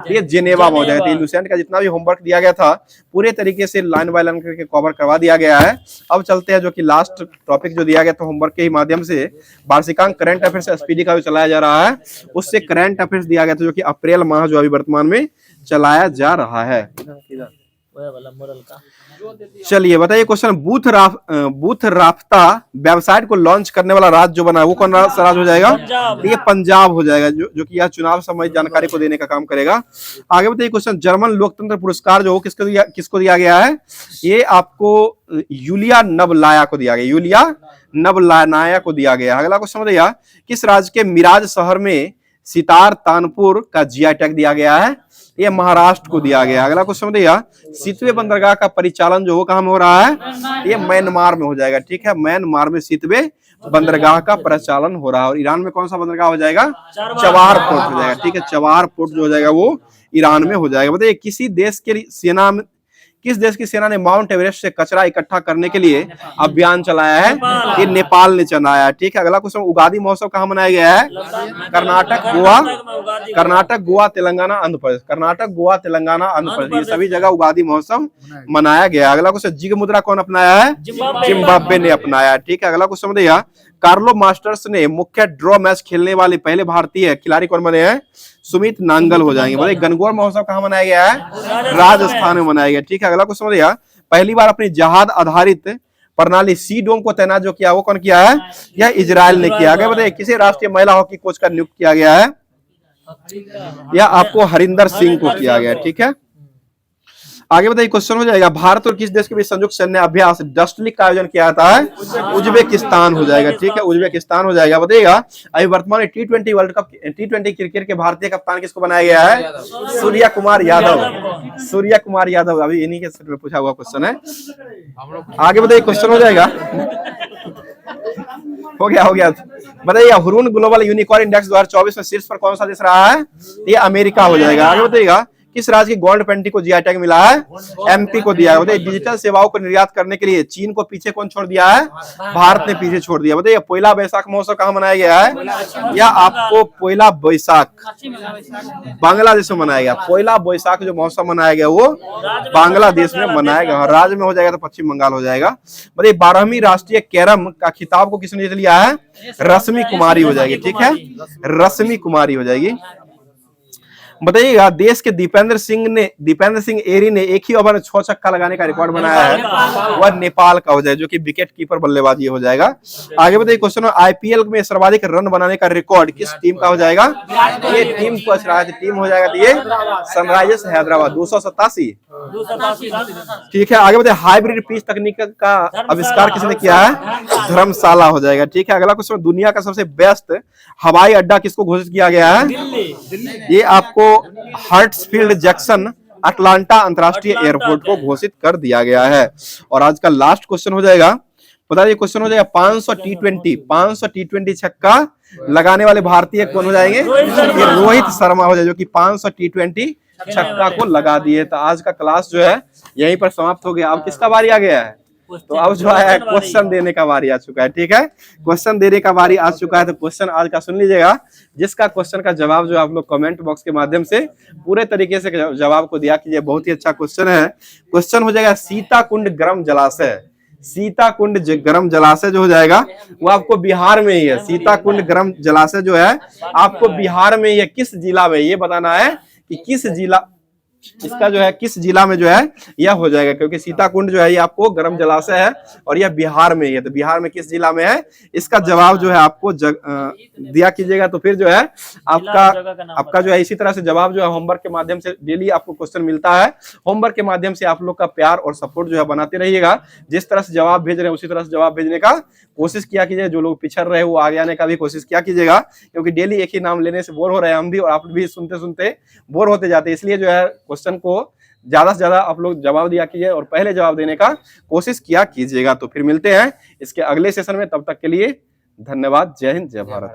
ये जिनेवा में हो जाएगा। तो लुसेंट का जितना भी होमवर्क दिया गया था पूरे तरीके से लाइन बाय लाइन करके कवर करवा दिया गया है। अब चलते हैं जो कि लास्ट टॉपिक जो दिया गया था होमवर्क के ही माध्यम से, वार्षिकांक करंट अफेयर्स SPD का भी चलाया जा रहा है, उससे करंट अफेयर्स दिया गया था जो कि अप्रैल माह जो अभी वर्तमान में चलाया जा रहा है। चलिए बताइए क्वेश्चन, बूथ राफ्ता वेबसाइट को लॉन्च करने वाला राज्य जो बना है वो कौन सा राज्य हो जाएगा? ये पंजाब हो जाएगा, जो कि यह चुनाव संबंधी जानकारी को देने का काम करेगा। आगे बताइए क्वेश्चन, जर्मन लोकतंत्र पुरस्कार जो किसको दिया गया है? ये आपको यूलिया नबलाया को दिया गया। यूलिया नबलाया को दिया गया। अगला क्वेश्चन बताइए, किस राज्य के मिराज शहर में सितार तानपुर का GI टैग दिया गया है? ये महाराष्ट्र को दिया गया। अगला क्वेश्चन बताइए, सितवे बंदरगाह का परिचालन जो कहाँ में हो रहा है? ये म्यांमार में हो जाएगा। ठीक है, म्यांमार में सितवे बंदरगाह का परिचालन हो रहा है। और ईरान में कौन सा बंदरगाह हो जाएगा? चवार पोर्ट हो जाएगा। ठीक है, चवार पोर्ट जो हो जाएगा वो ईरान में हो जाएगा। बताइए किस देश की सेना ने माउंट एवरेस्ट से कचरा इकट्ठा करने के लिए अभियान चलाया है? ये नेपाल ने चलाया है। ठीक है, अगला क्वेश्चन, उगादी महोत्सव कहाँ मनाया गया है? कर्नाटक, गोवा, तेलंगाना, आंध्र प्रदेश। कर्नाटक, गोवा, तेलंगाना, आंध्र प्रदेश, ये सभी जगह उगादी महोत्सव मनाया गया। अगला क्वेश्चन, जिग मुद्रा कौन अपनाया है? जिम्बाब्वे ने अपनाया। ठीक है, अगला क्वेश्चन बताइए, कार्लो मास्टर्स ने मुख्य ड्रॉ मैच खेलने वाले पहले भारतीय खिलाड़ी कौन बने हैं? सुमित नांगल हो जाएंगे। बताइए गणगौर महोत्सव कहाँ मनाया गया है? राजस्थान में मनाया गया। ठीक है, अगला क्वेश्चन बताइए, पहली बार अपनी जहाज आधारित प्रणाली सीडोम को तैनात जो किया वो कौन किया है? यह इजराइल ने किया। आगे बताइए, किसे राष्ट्रीय महिला हॉकी कोच का नियुक्त किया गया है? यह आपको हरिंदर सिंह को किया गया। ठीक है, आगे बताइए क्वेश्चन हो जाएगा, भारत और किस देश के बीच संयुक्त सैन्य अभ्यास डस्ट लीग का आयोजन किया जाता है? उज्बेकिस्तान हो जाएगा। ठीक है, उज्बेकिस्तान हो जाएगा। बताइएगा अभी वर्तमान में T20 world cup T20 cricket के भारतीय कप्तान किसको बनाया गया है? सूर्या कुमार यादव। सूर्या कुमार यादव अभी इन्हीं के सेट में पूछा हुआ क्वेश्चन है। आगे बताइए क्वेश्चन हो जाएगा, हो गया। बताइए हुरून ग्लोबल यूनिकॉर्न इंडेक्स 2024 में शीर्ष पर कौन सा देश रहा है? ये अमेरिका हो जाएगा। आगे बताइएगा, किस राज्य की गोल्ड पेंटी को GI टैग मिला है? MP को दिया है। बताइए डिजिटल सेवाओं को निर्यात करने के लिए चीन को पीछे कौन छोड़ दिया है? भारत ने पीछे छोड़ दिया। बताइए पोइला बैसाख महोत्सव कहाँ मनाया गया है? या आपको पोइला बैसाख बांग्लादेश में मनाया गया। पोइला बैसाख जो महोत्सव मनाया गया वो बांग्लादेश में मनाया गया। राज्य में हो जाएगा तो पश्चिम बंगाल हो जाएगा। बताइए 12वीं राष्ट्रीय कैरम का खिताब को किसने जीत लिया है? रश्मि कुमारी हो जाएगी। ठीक है, रश्मि कुमारी हो जाएगी। बताइएगा देश के दीपेंद्र सिंह एरी ने एक ही ओवर में 6 छक्का लगाने का रिकॉर्ड बनाया है, वह नेपाल का हो जाएगा, जो कि विकेट कीपर बल्लेबाजी हो जाएगा। आगे बताइए क्वेश्चन, IPL में सर्वाधिक रन बनाने का रिकॉर्ड किस टीम का हो जाएगा? ये टीम हो जाएगा, तो ये सनराइजर्स हैदराबाद 287। ठीक है, आगे बताइए हाइब्रिड पिच तकनीक का आविष्कार किसने किया है? धर्मशाला हो जाएगा। ठीक है, अगला क्वेश्चन, दुनिया का सबसे बेस्ट हवाई अड्डा किसको घोषित किया गया है? ये आपको हर्ट्सफील्ड जैक्सन अटलांटा अंतरराष्ट्रीय एयरपोर्ट को घोषित कर दिया गया है। और आज का लास्ट क्वेश्चन हो जाएगा, बताइए क्वेश्चन हो जाएगा 500 T20 छक्का लगाने वाले भारतीय कौन हो जाएंगे? ये रोहित शर्मा हो जाए, जो कि 500 T20 छक्का को लगा दिए। तो आज का क्लास जो है यहीं पर समाप्त हो गया। अब किसका बारी आ गया है? तो अब जो है क्वेश्चन देने का बारी आ चुका है। ठीक है, क्वेश्चन देने का बारी आ चुका है। तो क्वेश्चन आज का सुन लीजिएगा, जिसका क्वेश्चन का जवाब जो आप लोग कमेंट बॉक्स के माध्यम से पूरे तरीके से जवाब को दिया कीजिए। बहुत ही अच्छा क्वेश्चन है। क्वेश्चन हो जाएगा सीताकुंड गर्म जलाशय। सीताकुंड गर्म जलाशय जो हो जाएगा वो आपको बिहार में ही है। सीताकुंड गर्म जलाशय जो है आपको बिहार में ही है। किस जिला में, ये बताना है कि किस जिला इसका जो है किस जिला में जो है यह हो जाएगा, क्योंकि सीताकुंड जो है ये आपको गर्म जलाशय है और यह बिहार में ही है। तो बिहार में किस जिला में है, इसका जवाब जो है आपको दिया कीजिएगा। तो फिर जो है आपका जो है इसी तरह से जवाब जो है होमवर्क के माध्यम से डेली आपको क्वेश्चन मिलता है। होमवर्क के माध्यम से आप लोग का प्यार और सपोर्ट जो है बनाते रहिएगा। जिस तरह से जवाब भेज रहे हैं उसी तरह से जवाब भेजने का कोशिश किया कीजिए। जो लोग पिछड़ रहे हैं वो आगे आने का भी कोशिश किया कीजिएगा, क्योंकि डेली एक ही नाम लेने से बोर हो रहे हैं हम भी, और आप भी सुनते सुनते बोर होते जाते हैं। इसलिए जो है क्वेश्चन को ज्यादा से ज्यादा आप लोग जवाब दिया कीजिए और पहले जवाब देने का कोशिश किया कीजिएगा। तो फिर मिलते हैं इसके अगले सेशन में, तब तक के लिए धन्यवाद। जय हिंद, जय भारत।